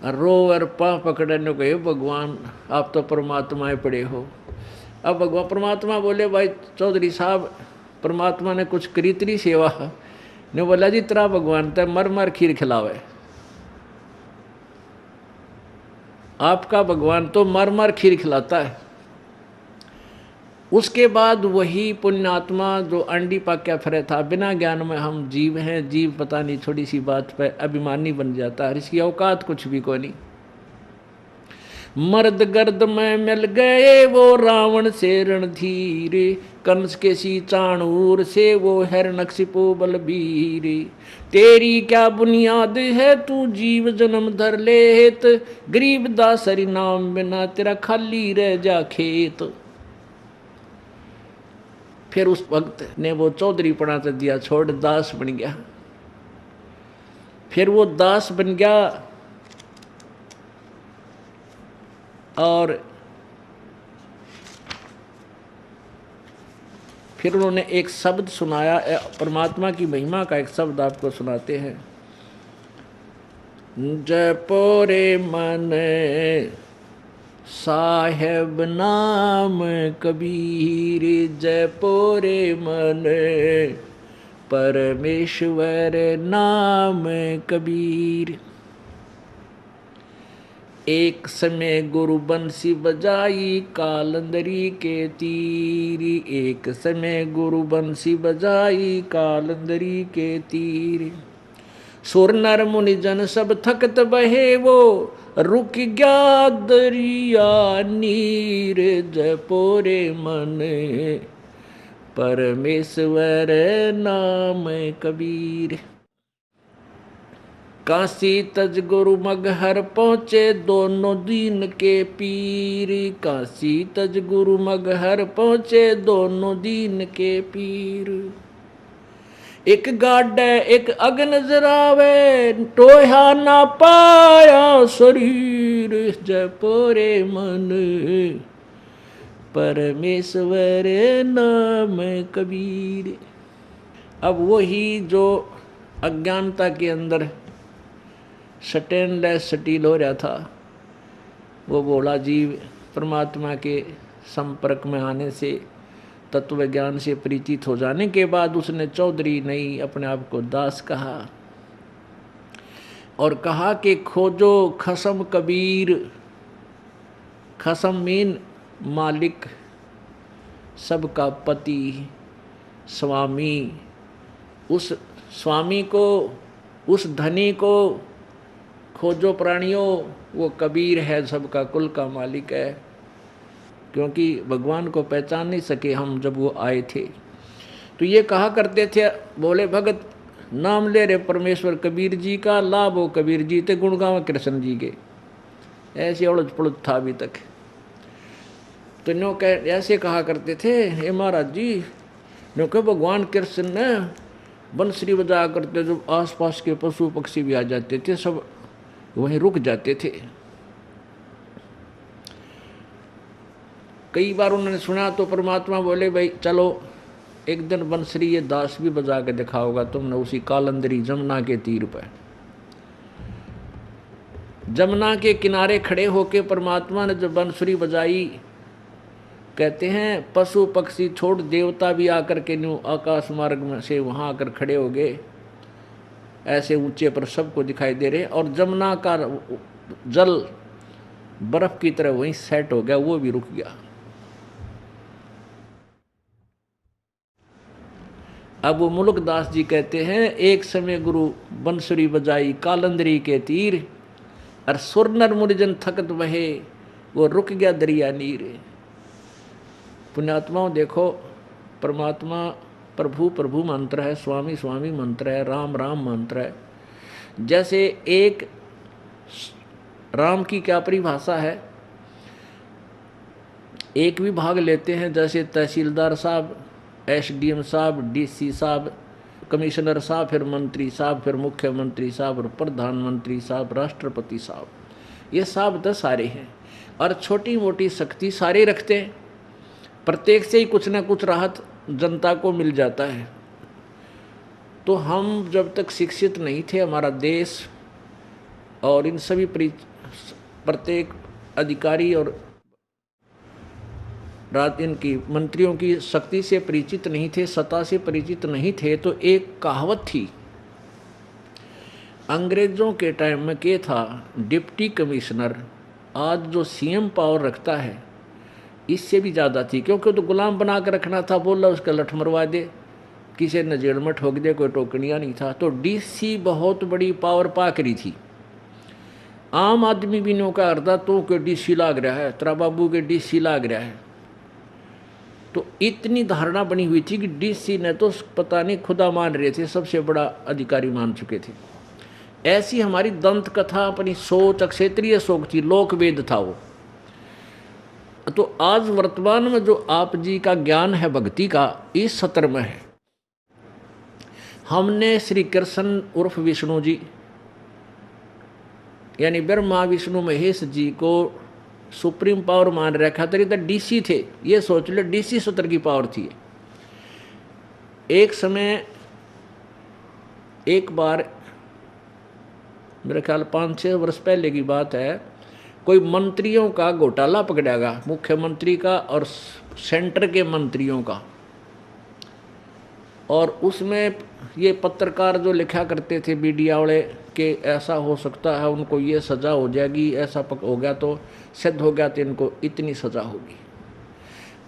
रो और पा पकड़ने को, हे भगवान आप तो परमात्माएं पड़े हो। अब भगवान परमात्मा बोले भाई चौधरी साहब, परमात्मा ने कुछ करी तेरी सेवा, ने बोला जी तेरा भगवान तो मर मर खीर खिलावे, आपका भगवान तो मर मर खीर खिलाता है। उसके बाद वही पुण्यात्मा जो अंडी पाक्या फिरे था, बिना ज्ञान में हम जीव हैं, जीव पता नहीं थोड़ी सी बात पे अभिमानी बन जाता है, इसकी औकात कुछ भी कोई नहीं। मर्द गर्द में मिल गए वो रावण से रणधीर, कंस के सी चाणूर से वो हिरण्यकशिपु बलबीर। तेरी क्या बुनियाद है तू जीव जन्म धर लेत, गरीब दासरी नाम बिना तेरा खाली रह जा खेत। फिर उस भक्त ने वो चौधरी पना तो दिया छोड़, दास बन गया। फिर वो दास बन गया और फिर उन्होंने एक शब्द सुनाया, परमात्मा की महिमा का एक शब्द आपको सुनाते हैं। जपोरे मन साहेब नाम कबीर, जपोरे मन परमेश्वर नाम कबीर। एक समय गुरु बंसी बजाई कालंदरी के तीरी, एक समय गुरु बंसी बजाई कालंदरी के तीर। सुर नर मुनि जन सब थकत बहे वो, रुक गया दरिया नीर, जपोरे मन परमेश्वर नाम कबीर। काशी तज गुरु मगहर पहुँचे दोनों दीन के पीर। काशी तज गुरु मगहर पहुँचे दोनों दीन के पीर। एक गाडे एक अग्न जरावे, टोहा ना पाया शरीर। जय पोरे मन परमेश्वर नाम कबीर। अब वही जो अज्ञानता के अंदर स्टेनलेस स्टील हो रहा था, वो भोला जीव परमात्मा के संपर्क में आने से, तत्व ज्ञान से परिचित हो जाने के बाद उसने चौधरी नहीं अपने आप को दास कहा और कहा कि खोजो खसम कबीर। खसम मीन मालिक, सबका पति, स्वामी। उस स्वामी को, उस धनी को खोजो प्राणियों, वो कबीर है, सबका कुल का मालिक है। क्योंकि भगवान को पहचान नहीं सके हम जब वो आए थे। तो ये कहा करते थे, बोले भगत नाम ले रहे परमेश्वर कबीर जी का, लाभ हो कबीर जी ते गुणगांव कृष्ण जी के। ऐसे उलझ पुलझ था अभी तक। तो नो कह ऐसे कहा करते थे, हे महाराज जी, नो कह भगवान कृष्ण ने बंसरी बजाया करते, जब आसपास के पशु पक्षी भी आ जाते थे सब वहीं रुक जाते थे। कई बार उन्होंने सुना तो परमात्मा बोले, भाई चलो एक दिन बंसरी ये दास भी बजा के दिखाओगा तुमने उसी कालंदरी जमुना के तीर पर। जमुना के किनारे खड़े होके परमात्मा ने जब बंसुरी बजाई, कहते हैं पशु पक्षी छोड़ देवता भी आकर के न्यू आकाश मार्ग में से वहाँ आकर खड़े हो गए, ऐसे ऊंचे पर सबको दिखाई दे रहे। और जमुना का जल बर्फ की तरह वहीं सेट हो गया, वो भी रुक गया। अब वो मुल्कदास जी कहते हैं, एक समय गुरु बंसुरी बजाई कालंदरी के तीर, और सुर नर मुरजन थकत बहे, वो रुक गया दरिया नीर। पुण्यात्माओं देखो, परमात्मा प्रभु प्रभु मंत्र है, स्वामी स्वामी मंत्र है, राम राम मंत्र है। जैसे एक राम की क्या परिभाषा है, एक भी भाग लेते हैं, जैसे तहसीलदार साहब, एसडीएम साहब, डीसी साहब, कमिश्नर साहब, फिर मंत्री साहब, फिर मुख्यमंत्री साहब, और प्रधानमंत्री साहब, राष्ट्रपति साहब, ये साहब 10 सारे हैं। और छोटी मोटी शक्ति सारे रखते हैं, प्रत्येक से ही कुछ ना कुछ राहत जनता को मिल जाता है। तो हम जब तक शिक्षित नहीं थे, हमारा देश और इन सभी प्रत्येक अधिकारी और इनकी मंत्रियों की शक्ति से परिचित नहीं थे, सत्ता से परिचित नहीं थे, तो एक कहावत थी अंग्रेजों के टाइम में, क्या था, डिप्टी कमिश्नर आज जो सीएम पावर रखता है इससे भी ज़्यादा थी, क्योंकि तो गुलाम बना कर रखना था, बोला उसका लठ मरवा दे, किसी ने जेल में ठोक दे, कोई टोकनिया नहीं था। तो डीसी बहुत बड़ी पावर पा करी थी। आम आदमी भी नो का अर्दा तो के डीसी लाग रहा है, तेरा बाबू के डीसी लाग रहा है। तो इतनी धारणा बनी हुई थी कि डीसी ने तो पता नहीं खुदा मान रहे थे, सबसे बड़ा अधिकारी मान चुके थे। ऐसी हमारी दंत कथा, अपनी सोच, क्षेत्रीय सोच थी, लोक वेद था वो। तो आज वर्तमान में जो आप जी का ज्ञान है भक्ति का, इस सत्र में है। हमने श्री कृष्ण उर्फ विष्णु जी यानी ब्रह्मा विष्णु महेश जी को सुप्रीम पावर मान रखा था। तो डीसी थे, ये सोच लो, डीसी सत्र की पावर थी। एक समय एक बार मेरे ख्याल 5-6 वर्ष पहले की बात है, कोई मंत्रियों का घोटाला पकड़ेगा, मुख्यमंत्री का और सेंटर के मंत्रियों का। और उसमें ये पत्रकार जो लिखा करते थे मीडिया वाले कि ऐसा हो सकता है, उनको ये सज़ा हो जाएगी, ऐसा हो गया तो सिद्ध हो गया तो इनको इतनी सज़ा होगी।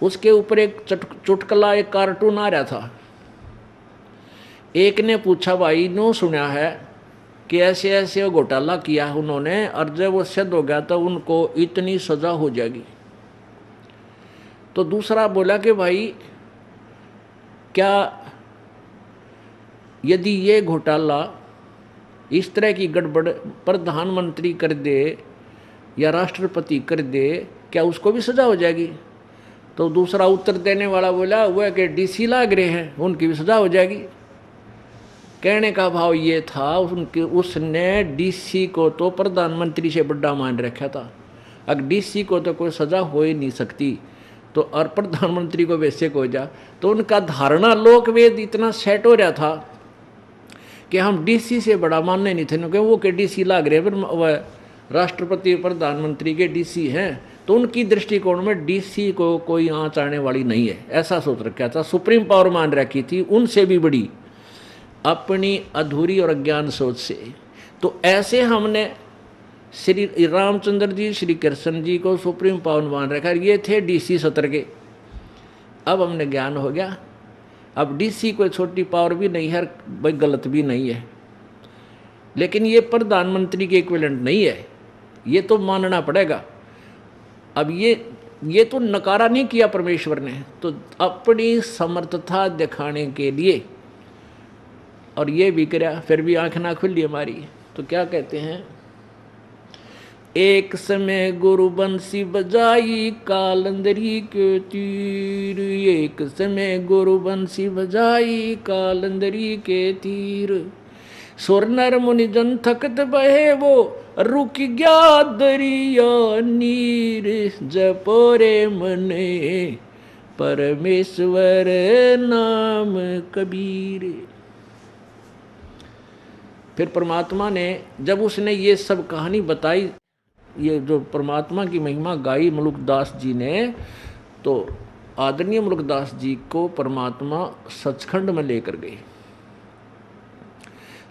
उसके ऊपर एक चुटकुला, एक कार्टून आ रहा था। एक ने पूछा, भाई नो सुना है कि ऐसे ऐसे घोटाला किया उन्होंने, और जब वो सिद्ध हो गया तो उनको इतनी सज़ा हो जाएगी। तो दूसरा बोला कि भाई क्या यदि ये घोटाला इस तरह की गड़बड़ प्रधानमंत्री कर दे या राष्ट्रपति कर दे, क्या उसको भी सजा हो जाएगी? तो दूसरा उत्तर देने वाला बोला वह कि डीसी लाग रहे हैं, उनकी भी सजा हो जाएगी। कहने का भाव ये था उनके, उसने डीसी को तो प्रधानमंत्री से बड़ा मान रखा था। अगर डीसी को तो कोई सजा हो ही नहीं सकती तो और प्रधानमंत्री को वैसे को जा, तो उनका धारणा लोकवेद इतना सेट हो रहा था कि हम डीसी से बड़ा मानने नहीं थे, क्योंकि वो के डीसी लाग रहे हैं, वह राष्ट्रपति प्रधानमंत्री के डीसी हैं, तो उनकी दृष्टिकोण में डीसी को कोई आँच आने वाली नहीं है, ऐसा सोच रखा था। सुप्रीम पावर मान रखी थी उनसे भी बड़ी, अपनी अधूरी और अज्ञान सोच से। तो ऐसे हमने श्री रामचंद्र जी, श्री कृष्ण जी को सुप्रीम पावर मान रखा, ये थे डीसी सत्र के। अब हमने ज्ञान हो गया, अब डीसी कोई छोटी पावर भी नहीं है, भाई गलत भी नहीं है, लेकिन ये प्रधानमंत्री के इक्विवेलेंट नहीं है, ये तो मानना पड़ेगा। अब ये तो नकारा नहीं किया परमेश्वर ने, तो अपनी समर्थता दिखाने के लिए, और ये भी कराया, फिर भी आंख ना खुली हमारी। तो क्या कहते हैं, एक समय गुरु बंसी बजाई कालंदरी के तीर, एक समय गुरु बंसी बजाई कालंदरी के तीर, सुर नर मुनि जन थकत बहे वो रुक गया दरिया नीर, जपोरे मने परमेश्वर नाम कबीर। फिर परमात्मा ने जब उसने ये सब कहानी बताई, ये जो परमात्मा की महिमा गाई मुलुकदास जी ने, तो आदरणीय मुलुकदास जी को परमात्मा सचखंड में लेकर गए,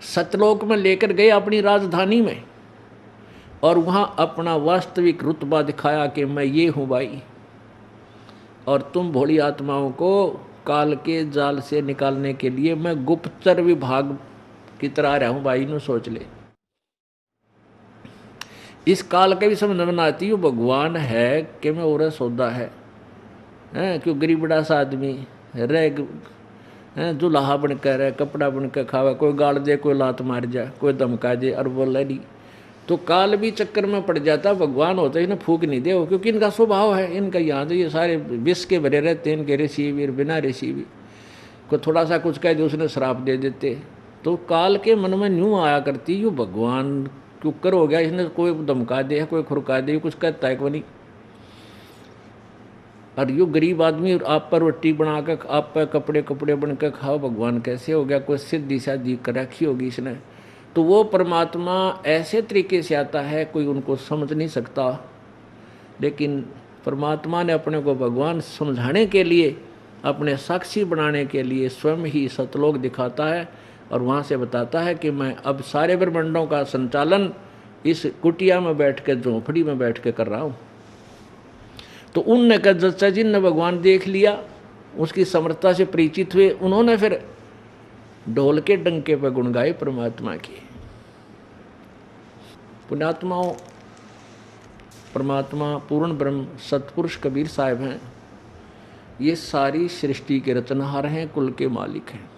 सतलोक में लेकर गए, अपनी राजधानी में, और वहाँ अपना वास्तविक रुतबा दिखाया कि मैं ये हूँ भाई, और तुम भोली आत्माओं को काल के जाल से निकालने के लिए मैं गुप्तचर विभाग की तरह रहा हूँ भाई, इन्हों सोच ले। इस काल के भी समझ में आती है भगवान है कि मैं और सौदा है, क्यों गरीबड़ा सा आदमी रह जुलाहा बनकर रहे, कपड़ा बनकर खावा, कोई गाड़ दे, कोई लात मार जाए, कोई धमका दे, और बोले नहीं, तो काल भी चक्कर में पड़ जाता। भगवान होते इन्हें फूक नहीं दे, क्योंकि इनका स्वभाव है, इनका यहाँ ये सारे विष के भरे रहते हैं, इनके ऋषि भी बिना ऋषि भी, कोई थोड़ा सा कुछ कह दे उसने श्राप दे देते। तो काल के मन में यूँ आया करती, यूँ भगवान कुकर हो गया, इसने कोई धमका दे, कोई खुरका दे, कुछ कहता है को नहीं। और यो गरीब आदमी आप पर रोटी बनाकर, आप पर कपड़े बनकर खाओ, भगवान कैसे हो गया? कोई सिद्धि शादी कर रखी होगी इसने। तो वो परमात्मा ऐसे तरीके से आता है, कोई उनको समझ नहीं सकता, लेकिन परमात्मा ने अपने को भगवान समझाने के लिए, अपने साक्षी बनाने के लिए स्वयं ही सतलोक दिखाता है, और वहाँ से बताता है कि मैं अब सारे ब्रह्मांडों का संचालन इस कुटिया में बैठ के, झोंपड़ी में बैठ के कर रहा हूँ। तो उनने कहा जच्चा जिनने भगवान देख लिया, उसकी समर्थता से परिचित हुए, उन्होंने फिर ढोल के डंके पर गुण गाए परमात्मा की। पुण्यात्माओं, परमात्मा पूर्ण ब्रह्म सतपुरुष कबीर साहब हैं, ये सारी सृष्टि के रचनहार हैं, कुल के मालिक हैं।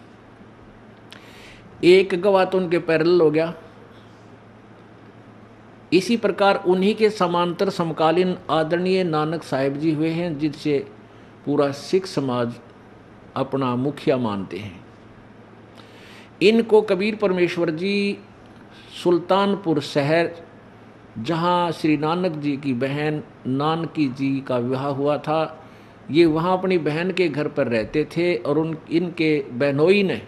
एक गवाह तो उनके पैरेलल हो गया। इसी प्रकार उन्हीं के समांतर समकालीन आदरणीय नानक साहिब जी हुए हैं, जिनसे पूरा सिख समाज अपना मुखिया मानते हैं। इनको कबीर परमेश्वर जी सुल्तानपुर शहर, जहाँ श्री नानक जी की बहन नानकी जी का विवाह हुआ था, ये वहाँ अपनी बहन के घर पर रहते थे, और इनके बहनोई ने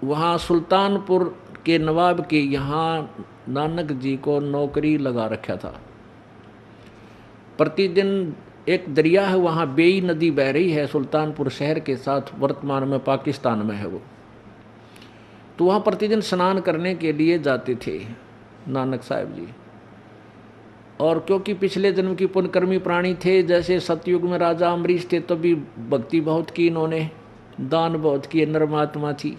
वहाँ सुल्तानपुर के नवाब के यहाँ नानक जी को नौकरी लगा रखा था। प्रतिदिन एक दरिया है वहाँ, बेई नदी बह रही है सुल्तानपुर शहर के साथ, वर्तमान में पाकिस्तान में है वो। तो वहाँ प्रतिदिन स्नान करने के लिए जाते थे नानक साहब जी। और क्योंकि पिछले जन्म की पुण्यकर्मी प्राणी थे, जैसे सतयुग में राजा अम्बरीश थे, तो भी भक्ति बहुत की इन्होंने, दान बहुत किए, नर्मात्मा थी।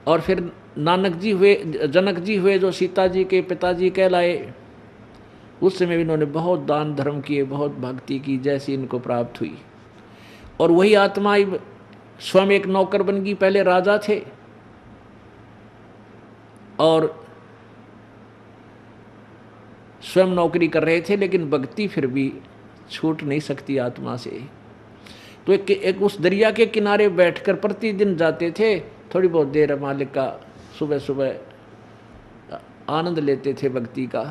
और फिर नानक जी हुए, जनक जी हुए, जो सीता जी के पिताजी कहलाए, उस समय भी इन्होंने बहुत दान धर्म किए, बहुत भक्ति की, जैसी इनको प्राप्त हुई। और वही आत्मा स्वयं एक नौकर बन गई। पहले राजा थे, और स्वयं नौकरी कर रहे थे, लेकिन भक्ति फिर भी छूट नहीं सकती आत्मा से। तो एक उस दरिया के किनारे बैठकर प्रतिदिन जाते थे, थोड़ी बहुत देर मालिक का सुबह सुबह आनंद लेते थे भक्ति का।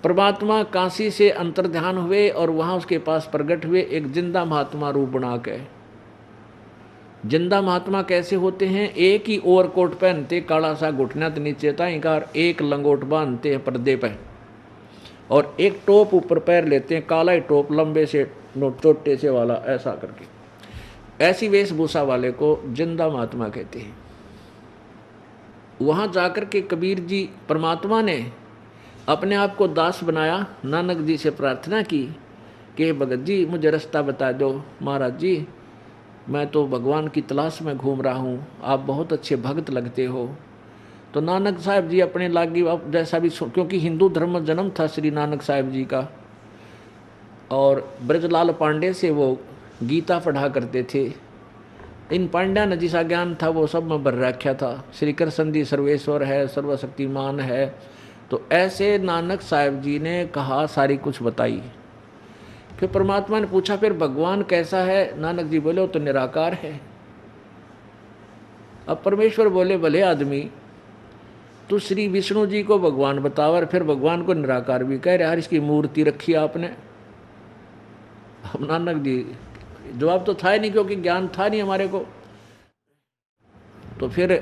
परमात्मा काशी से अंतर्ध्यान हुए और वहाँ उसके पास प्रकट हुए एक जिंदा महात्मा रूप बना के। जिंदा महात्मा कैसे होते हैं? एक ही ओवरकोट पहनते, काला सा घुटना तो नीचे ताईकार, एक लंगोट बांधते हैं पर्दे पर और एक टोप ऊपर पैर लेते हैं, काला ही टोप लंबे से चोटे से वाला, ऐसा करके। ऐसी वेशभूषा वाले को जिंदा महात्मा कहते हैं। वहाँ जाकर के कबीर जी, परमात्मा ने अपने आप को दास बनाया, नानक जी से प्रार्थना की कि भगत जी मुझे रास्ता बता दो। महाराज जी मैं तो भगवान की तलाश में घूम रहा हूँ, आप बहुत अच्छे भक्त लगते हो। तो नानक साहब जी अपने लागी जैसा भी, क्योंकि हिंदू धर्म में जन्म था श्री नानक साहब जी का, और ब्रजलाल पांडे से वो गीता पढ़ा करते थे। इन पांड्या ने जिसा ज्ञान था वो सब में भर रखा था। श्री कृष्ण जी सर्वेश्वर है, सर्वशक्तिमान है। तो ऐसे नानक साहब जी ने कहा, सारी कुछ बताई। फिर परमात्मा ने पूछा फिर भगवान कैसा है? नानक जी बोले वो तो निराकार है। अब परमेश्वर बोले भले आदमी, तो श्री विष्णु जी को भगवान बताओ और फिर भगवान को निराकार भी कह रहे, यार इसकी मूर्ति रखी आपने। अब नानक जी जवाब तो था ही नहीं, क्योंकि ज्ञान था नहीं हमारे को। तो फिर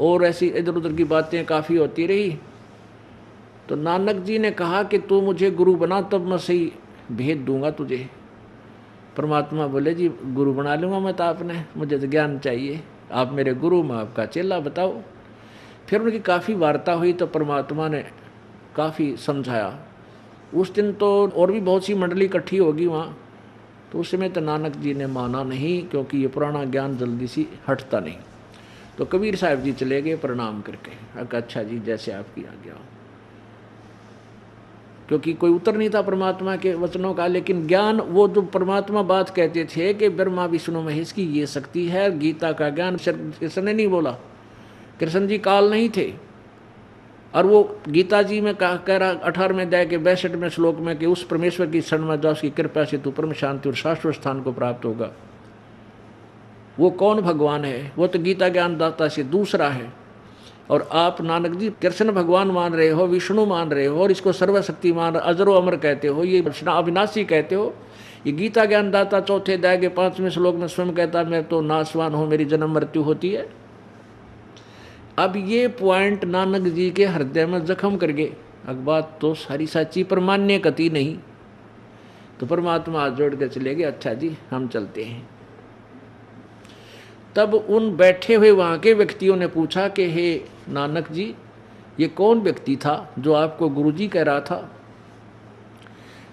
और ऐसी इधर उधर की बातें काफ़ी होती रही। तो नानक जी ने कहा कि तू मुझे गुरु बना, तब मैं सही भेद दूंगा तुझे। परमात्मा बोले जी गुरु बना लूँगा मैं तो आपने, मुझे तो ज्ञान चाहिए, आप मेरे गुरु, मैं आपका चेला, बताओ। फिर उनकी काफ़ी वार्ता हुई तो परमात्मा ने काफ़ी समझाया। उस दिन तो और भी बहुत सी मंडली इकट्ठी होगी वहाँ, तो उस समय तो नानक जी ने माना नहीं, क्योंकि ये पुराना ज्ञान जल्दी सी हटता नहीं। तो कबीर साहब जी चले गए प्रणाम करके, अच्छा जी जैसे आपकी आज्ञा हो। क्योंकि कोई उत्तर नहीं था परमात्मा के वचनों का, लेकिन ज्ञान वो जो परमात्मा बात कहते थे कि ब्रह्मा विष्णु महेश की ये शक्ति है, गीता का ज्ञान कृष्ण ने नहीं बोला, कृष्ण जी काल नहीं थे। और वो गीता जी में कह रहा 18वें अध्याय के 62वें श्लोक में कि उस परमेश्वर की शरण में जाओ, उसकी कृपा से तू परम शांति और शाश्वत स्थान को प्राप्त होगा। वो कौन भगवान है? वो तो गीता ज्ञान दाता से दूसरा है। और आप नानक जी कृष्ण भगवान मान रहे हो, विष्णु मान रहे हो, और इसको सर्वशक्तिमान अजरो अमर कहते हो, ये अविनाशी कहते हो। ये गीता ज्ञान दाता 4 अध्याय के 5वें श्लोक में स्वयं कहता मैं तो नाशवान हूँ, मेरी जन्म मृत्यु होती है। अब ये पॉइंट नानक जी के हृदय में जख्म कर गए। अब बात तो सारी सच्ची पर मान्य कति नहीं। तो परमात्मा हाथ जोड़ के चले गए, अच्छा जी हम चलते हैं। तब उन बैठे हुए वहाँ के व्यक्तियों ने पूछा कि हे नानक जी ये कौन व्यक्ति था जो आपको गुरुजी कह रहा था?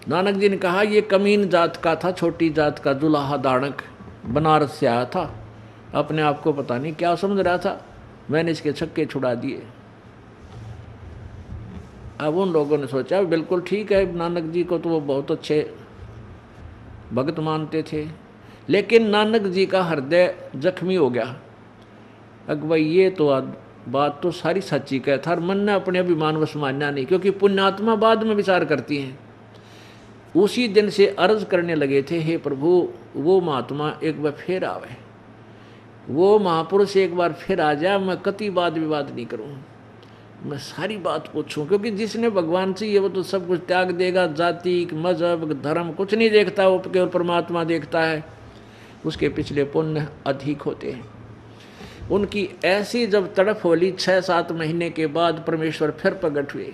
नानक जी ने कहा ये कमीन जात का था, छोटी जात का जुलाहा दानक, बनारस से आया था, अपने आप को पता नहीं क्या समझ रहा था, मैंने इसके छक्के छुड़ा दिए। अब उन लोगों ने सोचा बिल्कुल ठीक है, नानक जी को तो वो बहुत अच्छे भक्त मानते थे, लेकिन नानक जी का हृदय जख्मी हो गया। भाई ये तो बात तो सारी सच्ची कहता, और मन ने अपने अभिमान वश मानना नहीं, क्योंकि पुण्यात्मा बाद में विचार करती हैं। उसी दिन से अर्ज करने लगे थे, हे प्रभु वो महात्मा एक बार फिर आवे, वो महापुरुष एक बार फिर आ जाए, मैं कति वाद विवाद नहीं करूँ, मैं सारी बात पूछूं। क्योंकि जिसने भगवान से ये वो तो सब कुछ त्याग देगा, जाति मजहब धर्म कुछ नहीं देखता, वो केवल परमात्मा देखता है, उसके पिछले पुण्य अधिक होते हैं। उनकी ऐसी जब तड़प होली 6-7 महीने के बाद परमेश्वर फिर प्रकट हुए,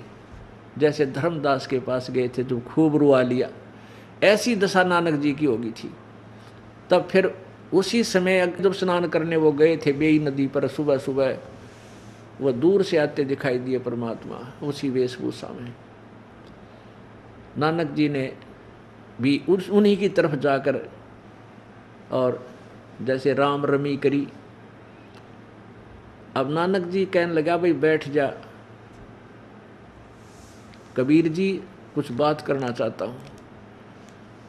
जैसे धर्मदास के पास गए थे जो खूब रुआ लिया, ऐसी दशा नानक जी की होगी थी। तब फिर उसी समय जब स्नान करने वो गए थे बेई नदी पर, सुबह सुबह वो दूर से आते दिखाई दिए परमात्मा उसी वेशभूषा में। नानक जी ने भी उन्हीं की तरफ जाकर और जैसे राम रमी करी। अब नानक जी कहने लगा भाई बैठ जा, कबीर जी कुछ बात करना चाहता हूँ।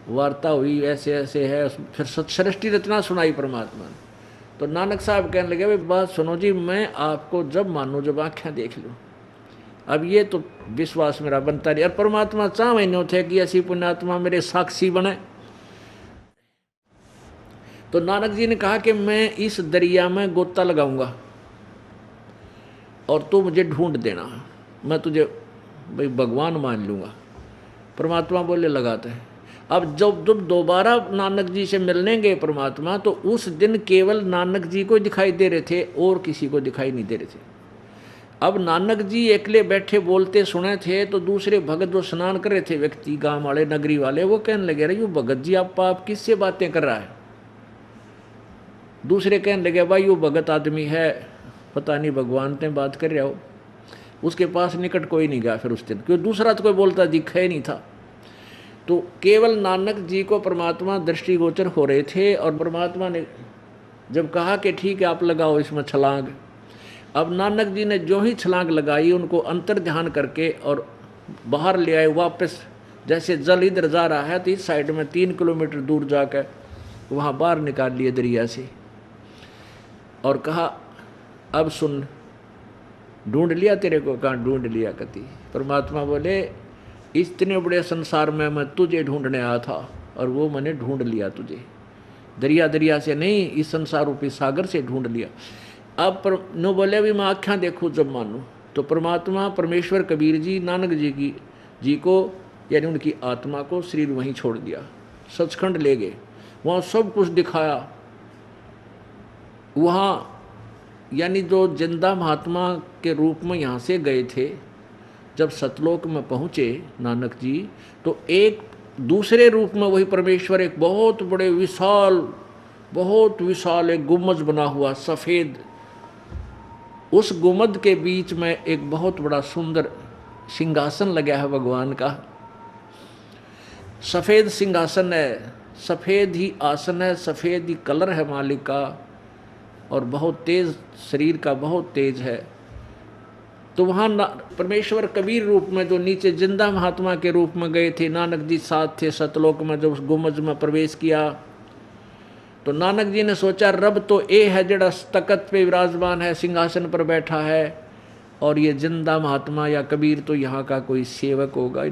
वार्ता हुई, ऐसे ऐसे है, फिर सृष्टि रचना सुनाई परमात्मा ने। तो नानक साहब कहने लगे, भाई बात सुनो जी, मैं आपको जब मानूं जब आँखें देख लूँ। अब ये तो विश्वास मेरा बनता नहीं, और परमात्मा चाह महीनों थे कि ऐसी पुण्यात्मा मेरे साक्षी बने। तो नानक जी ने कहा कि मैं इस दरिया में गोता लगाऊंगा और तू मुझे ढूंढ देना, मैं तुझे भाई भगवान मान लूँगा। परमात्मा बोले लगाते हैं। अब जब दोबारा नानक जी से मिलने गए परमात्मा, तो उस दिन केवल नानक जी को दिखाई दे रहे थे और किसी को दिखाई नहीं दे रहे थे। अब नानक जी अकेले बैठे बोलते सुने थे, तो दूसरे भगत जो स्नान कर रहे थे, व्यक्ति गांव वाले नगरी वाले, वो कहने लगे, अरे यो भगत जी आप किससे बातें कर रहा है। दूसरे कहने लगे, भाई यो भगत आदमी है, पता नहीं भगवान से बात कर रहा हो। उसके पास निकट कोई नहीं गया फिर उस दिन, क्योंकि दूसरा तो कोई बोलता दिखा ही नहीं था। तो केवल नानक जी को परमात्मा दृष्टिगोचर हो रहे थे, और परमात्मा ने जब कहा कि ठीक है आप लगाओ इसमें छलांग, अब नानक जी ने जो ही छलांग लगाई, उनको अंतर ध्यान करके और बाहर ले आए वापस। जैसे जल इधर जा रहा है तो इस साइड में 3 किलोमीटर दूर जाकर वहाँ बाहर निकाल लिए दरिया से, और कहा अब सुन, ढूंढ लिया तेरे को। कहाँ ढूंढ लिया कति। परमात्मा बोले, इतने बड़े संसार में मैं तुझे ढूंढने आया था, और वो मैंने ढूंढ लिया तुझे। दरिया से नहीं, इस संसार रूपी सागर से ढूंढ लिया। अब नो बोले भी मैं आँखें देखूँ जब मानूँ। तो परमात्मा परमेश्वर कबीर जी नानक जी को यानी उनकी आत्मा को शरीर वहीं छोड़ दिया, सचखंड ले गए, वहाँ सब कुछ दिखाया। वहाँ यानी जो जिंदा महात्मा के रूप में यहाँ से गए थे, जब सतलोक में पहुँचे नानक जी, तो एक दूसरे रूप में वही परमेश्वर एक बहुत बड़े बहुत विशाल एक गुम्बद बना हुआ सफ़ेद, उस गुम्बद के बीच में एक बहुत बड़ा सुंदर सिंहासन लगा है भगवान का। सफ़ेद सिंहासन है, सफ़ेद ही आसन है, सफ़ेद ही कलर है मालिक का, और बहुत तेज शरीर का, बहुत तेज है। तो वहाँ परमेश्वर कबीर रूप में जो नीचे जिंदा महात्मा के रूप में गए थे, नानक जी साथ थे सतलोक में। जब उस गुम्बद में प्रवेश किया तो नानक जी ने सोचा, रब तो ए है जड़ा तकत पे विराजमान है, सिंहासन पर बैठा है, और ये जिंदा महात्मा या कबीर तो यहाँ का कोई सेवक होगा,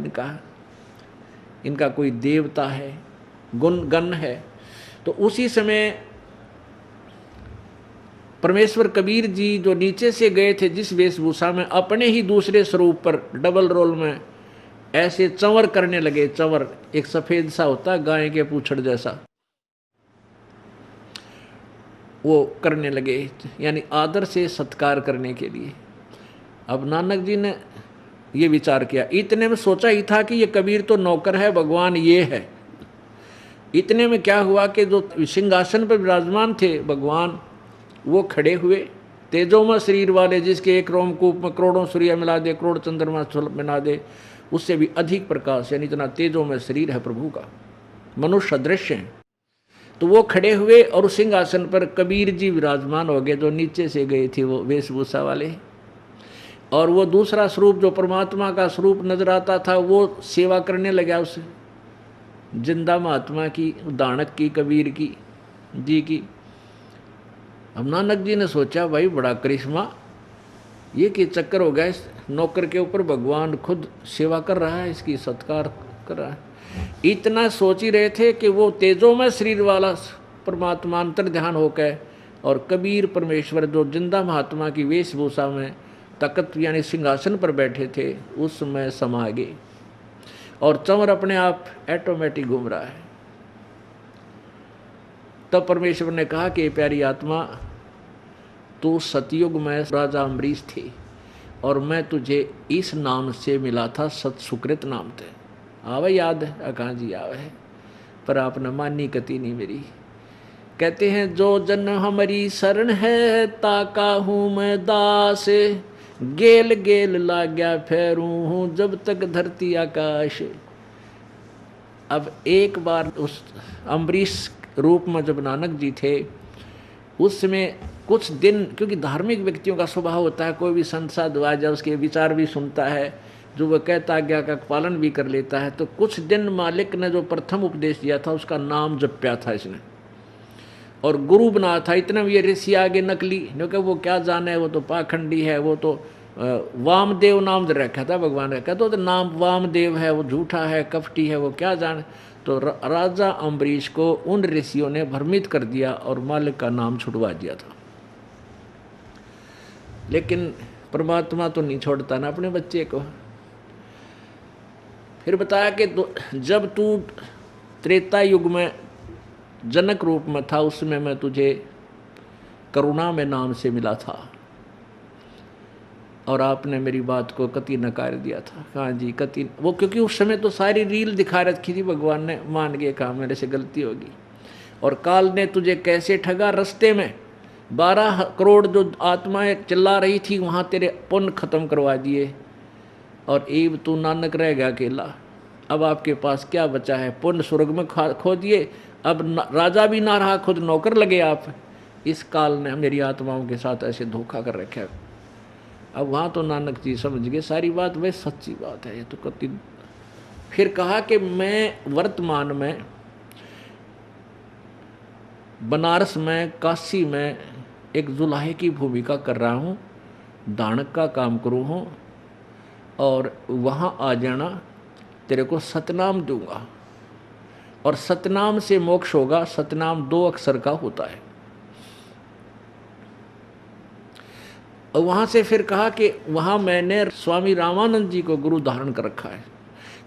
इनका कोई देवता है, गण है। तो उसी समय परमेश्वर कबीर जी जो नीचे से गए थे जिस वेशभूषा में, अपने ही दूसरे स्वरूप पर डबल रोल में ऐसे चंवर करने लगे। चंवर एक सफ़ेद सा होता है, गाय के पूंछड़ जैसा, वो करने लगे, यानी आदर से सत्कार करने के लिए। अब नानक जी ने ये विचार किया, इतने में सोचा ही था कि ये कबीर तो नौकर है, भगवान ये है। इतने में क्या हुआ कि जो सिंहासन पर विराजमान थे भगवान, वो खड़े हुए, तेजोमय शरीर वाले, जिसके एक रोमकूप में करोड़ों सूर्य मिला दे, करोड़ चंद्रमा मिला दे, उससे भी अधिक प्रकाश, यानी इतना तेजोमय शरीर है प्रभु का, मनुष्य दृश्य है। तो वो खड़े हुए और उस सिंहासन पर कबीर जी विराजमान हो गए, जो नीचे से गए थे वो वेशभूषा वाले। और वो दूसरा स्वरूप जो परमात्मा का स्वरूप नजर आता था, वो सेवा करने लगा उस जिंदा महात्मा की, दानक की, कबीर की जी की। अब नानक जी ने सोचा, भाई बड़ा करिश्मा, ये कि चक्कर हो गया, इस नौकर के ऊपर भगवान खुद सेवा कर रहा है, इसकी सत्कार कर रहा है। इतना सोच ही रहे थे कि वो तेजोमय शरीर वाला परमात्मा अंतर ध्यान होकर, और कबीर परमेश्वर जो जिंदा महात्मा की वेशभूषा में तकत यानी सिंहासन पर बैठे थे, उस समय समा गए, और चंवर अपने आप ऑटोमेटिक घूम रहा है। तब परमेश्वर ने कहा कि प्यारी आत्मा, तू सतयुग में राजा अम्बरीश थे, और मैं तुझे इस नाम से मिला था, सत सुकृत नाम थे। आवे याद है? अकां जी आवे है, पर आपने मानी कति नहीं मेरी। कहते हैं, जो जन हमारी शरण है, ताका हूँ मैं दास, गेल गेल लाग्या फेरूं हूँ जब तक धरती आकाश। अब एक बार उस अम्बरीश रूप में जब नानक जी थे, उस समय कुछ दिन, क्योंकि धार्मिक व्यक्तियों का स्वभाव होता है, कोई भी संत साधु आ जाए उसके विचार भी सुनता है, जो वह कहता आज्ञा का पालन भी कर लेता है। तो कुछ दिन मालिक ने जो प्रथम उपदेश दिया था उसका नाम जप्या था इसने, और गुरु बना था। इतना भी ये ऋषि आगे नकली, क्योंकि वो क्या जाने, वो तो पाखंडी है, वो तो वामदेव नाम रखा था भगवान ने, कहते तो नाम वामदेव है, वो झूठा है, कपटी है, वो क्या जाने। तो राजा अम्बरीश को उन ऋषियों ने भ्रमित कर दिया और मालिक का नाम छुड़वा दिया था। लेकिन परमात्मा तो नहीं छोड़ता ना अपने बच्चे को। फिर बताया कि जब तू त्रेता युग में जनक रूप में था, उसमें मैं तुझे करुणा में नाम से मिला था और आपने मेरी बात को कति नकार दिया था। हाँ जी, कति वो, क्योंकि उस समय तो सारी रील दिखा रखी थी, भगवान ने मान गए, कहा मेरे से गलती होगी। और काल ने तुझे कैसे ठगा, रास्ते में 12 करोड़ जो आत्माएं चिल्ला रही थी, वहाँ तेरे पुण्य खत्म करवा दिए और एब तू नानक रह गया अकेला। अब आपके पास क्या बचा है, पुण्य स्वर्ग में खो दिए, अब राजा भी ना रहा, खुद नौकर लगे आप। इस काल ने मेरी आत्माओं के साथ ऐसे धोखा कर रखा है। अब वहाँ तो नानक जी समझ गए सारी बात, वह सच्ची बात है ये तो कति। फिर कहा कि मैं वर्तमान में बनारस में, काशी में एक जुलाहे की भूमिका कर रहा हूँ, दानक का काम करूँ हूँ, और वहाँ आ जाना, तेरे को सतनाम दूंगा और सतनाम से मोक्ष होगा। सतनाम 2 अक्षर का होता है। और वहाँ से फिर कहा कि वहाँ मैंने स्वामी रामानंद जी को गुरु धारण कर रखा है,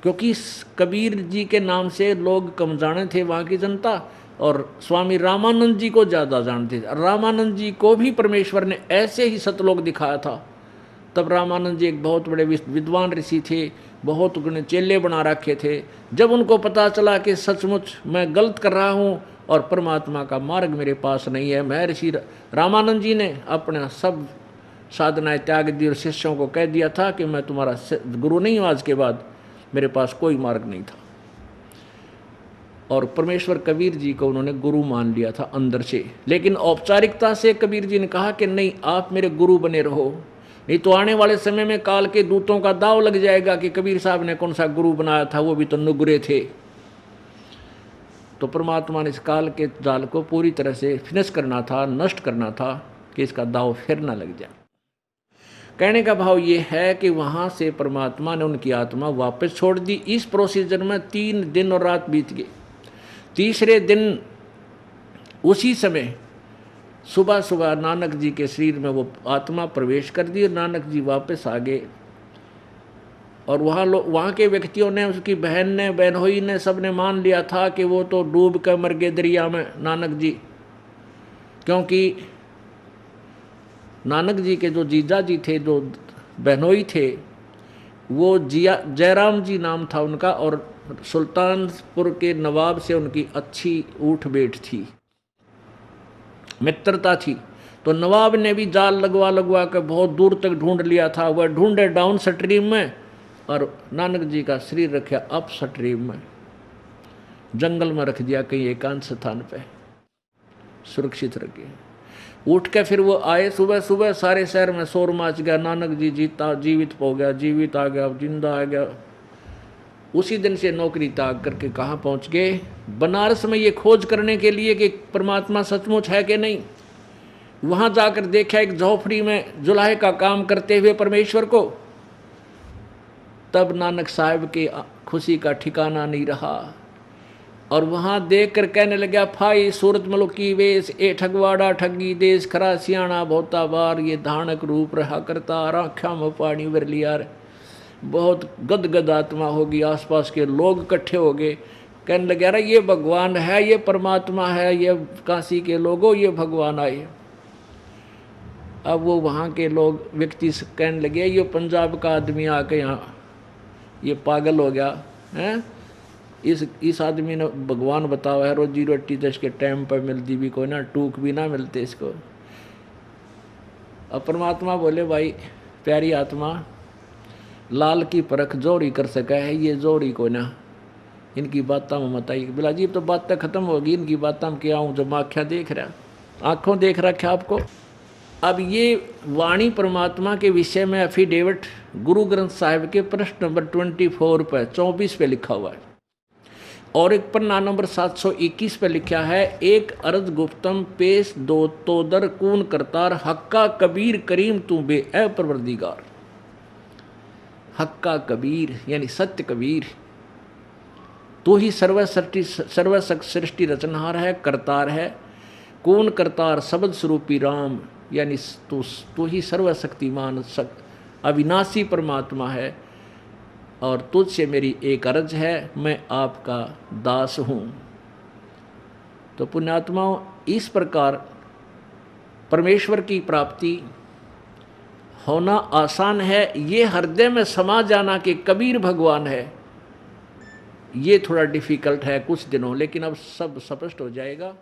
क्योंकि कबीर जी के नाम से लोग कम जाने थे वहाँ की जनता, और स्वामी रामानंद जी को ज़्यादा जानते थे। रामानंद जी को भी परमेश्वर ने ऐसे ही सतलोक दिखाया था। तब रामानंद जी एक बहुत बड़े विद्वान ऋषि थे, बहुत गुण चेले बना रखे थे। जब उनको पता चला कि सचमुच मैं गलत कर रहा हूँ और परमात्मा का मार्ग मेरे पास नहीं है, मैं ऋषि रामानंद जी ने अपना सब साधनाएं त्याग दी और शिष्यों को कह दिया था कि मैं तुम्हारा गुरु नहीं हूँ, आज के बाद मेरे पास कोई मार्ग नहीं था। और परमेश्वर कबीर जी को उन्होंने गुरु मान लिया था अंदर से। लेकिन औपचारिकता से कबीर जी ने कहा कि नहीं, आप मेरे गुरु बने रहो, नहीं तो आने वाले समय में काल के दूतों का दाव लग जाएगा कि कबीर साहब ने कौन सा गुरु बनाया था, वो भी तो नुगरे थे। तो परमात्मा ने इस काल के जाल को पूरी तरह से फिनिश करना था, नष्ट करना था, कि इसका दाव फिर ना लग जाए। कहने का भाव ये है कि वहाँ से परमात्मा ने उनकी आत्मा वापस छोड़ दी। इस प्रोसीजर में 3 दिन और रात बीत गए। तीसरे दिन उसी समय सुबह सुबह नानक जी के शरीर में वो आत्मा प्रवेश कर दी और नानक जी वापस आ गए। और वहाँ के व्यक्तियों ने, उसकी बहन ने, बहनोई ने, सब ने मान लिया था कि वो तो डूब कर मर गए दरिया में नानक जी। क्योंकि नानक जी के जो जीजा जी थे, जो बहनोई थे, वो जयराम जी नाम था उनका, और सुल्तानपुर के नवाब से उनकी अच्छी उठ बैठ थी, मित्रता थी। तो नवाब ने भी जाल लगवा कर बहुत दूर तक ढूंढ लिया था। वह ढूंढे डाउन स्ट्रीम में और नानक जी का शरीर रखा अप स्ट्रीम में, जंगल में रख दिया कहीं एकांत स्थान पे, सुरक्षित रखे। उठ के फिर वो आए सुबह सुबह, सारे शहर में शोर मच गया, नानक जी जीवित हो गया, जीवित आ गया, जिंदा आ गया। उसी दिन से नौकरी त्याग करके कहाँ पहुँच गए? बनारस में ये खोज करने के लिए कि परमात्मा सचमुच है कि नहीं। वहाँ जाकर देखा एक झोपड़ी में जुलाहे का काम करते हुए परमेश्वर को। तब नानक साहब के खुशी का ठिकाना नहीं रहा और वहाँ देख कर कहने लगा, फाई सूरत मलुकी वेश, ए ठगवाड़ा ठगी देश, खरा सियाणा बहुता बार, ये धानक रूप रहा करता, आँखा में पानी भर लिया। बहुत गदगद आत्मा होगी। आसपास के लोग इकट्ठे हो गए, कहने लगे, अरे ये भगवान है, ये परमात्मा है, ये काशी के लोगों, ये भगवान आए। अब वो वहाँ के लोग व्यक्ति कहने लगे, ये पंजाब का आदमी आके यहाँ ये पागल हो गया है, इस आदमी ने भगवान बतावा है, रोजी रोटी तो इसके टाइम पर मिलती भी कोई ना, टूक भी ना मिलते इसको। अब परमात्मा बोले, भाई प्यारी आत्मा, लाल की परख जोड़ी कर सका है, ये जोड़ी को ना, इनकी बातों में मत आई। बोला जी तो बातें खत्म होगी, इनकी बातों में क्या हूँ, जब आँखें देख रहा, आँखों देख रखा आपको। अब ये वाणी परमात्मा के विषय में एफिडेविट गुरु ग्रंथ साहिब के प्रश्न नंबर 24 पर 24 पे लिखा हुआ है। और एक पन्ना नंबर 721 पे लिखा है, एक अर्ज गुफ्तम पेश दो तो दर कून करतार, हक्का कबीर करीम तू बे ए परवरदिगार। हक्का कबीर यानी सत्य कबीर, तू ही सर्वसृष्टि रचनहार है, करतार है। कौन करतार शब्द स्वरूपी राम, यानी तू ही सर्वशक्तिमान अविनाशी परमात्मा है। और तुझसे मेरी एक अर्ज है, मैं आपका दास हूँ। तो पुण्यात्माओं, इस प्रकार परमेश्वर की प्राप्ति होना आसान है। ये हृदय में समा जाना कि कबीर भगवान है, ये थोड़ा डिफिकल्ट है कुछ दिनों, लेकिन अब सब स्पष्ट हो जाएगा।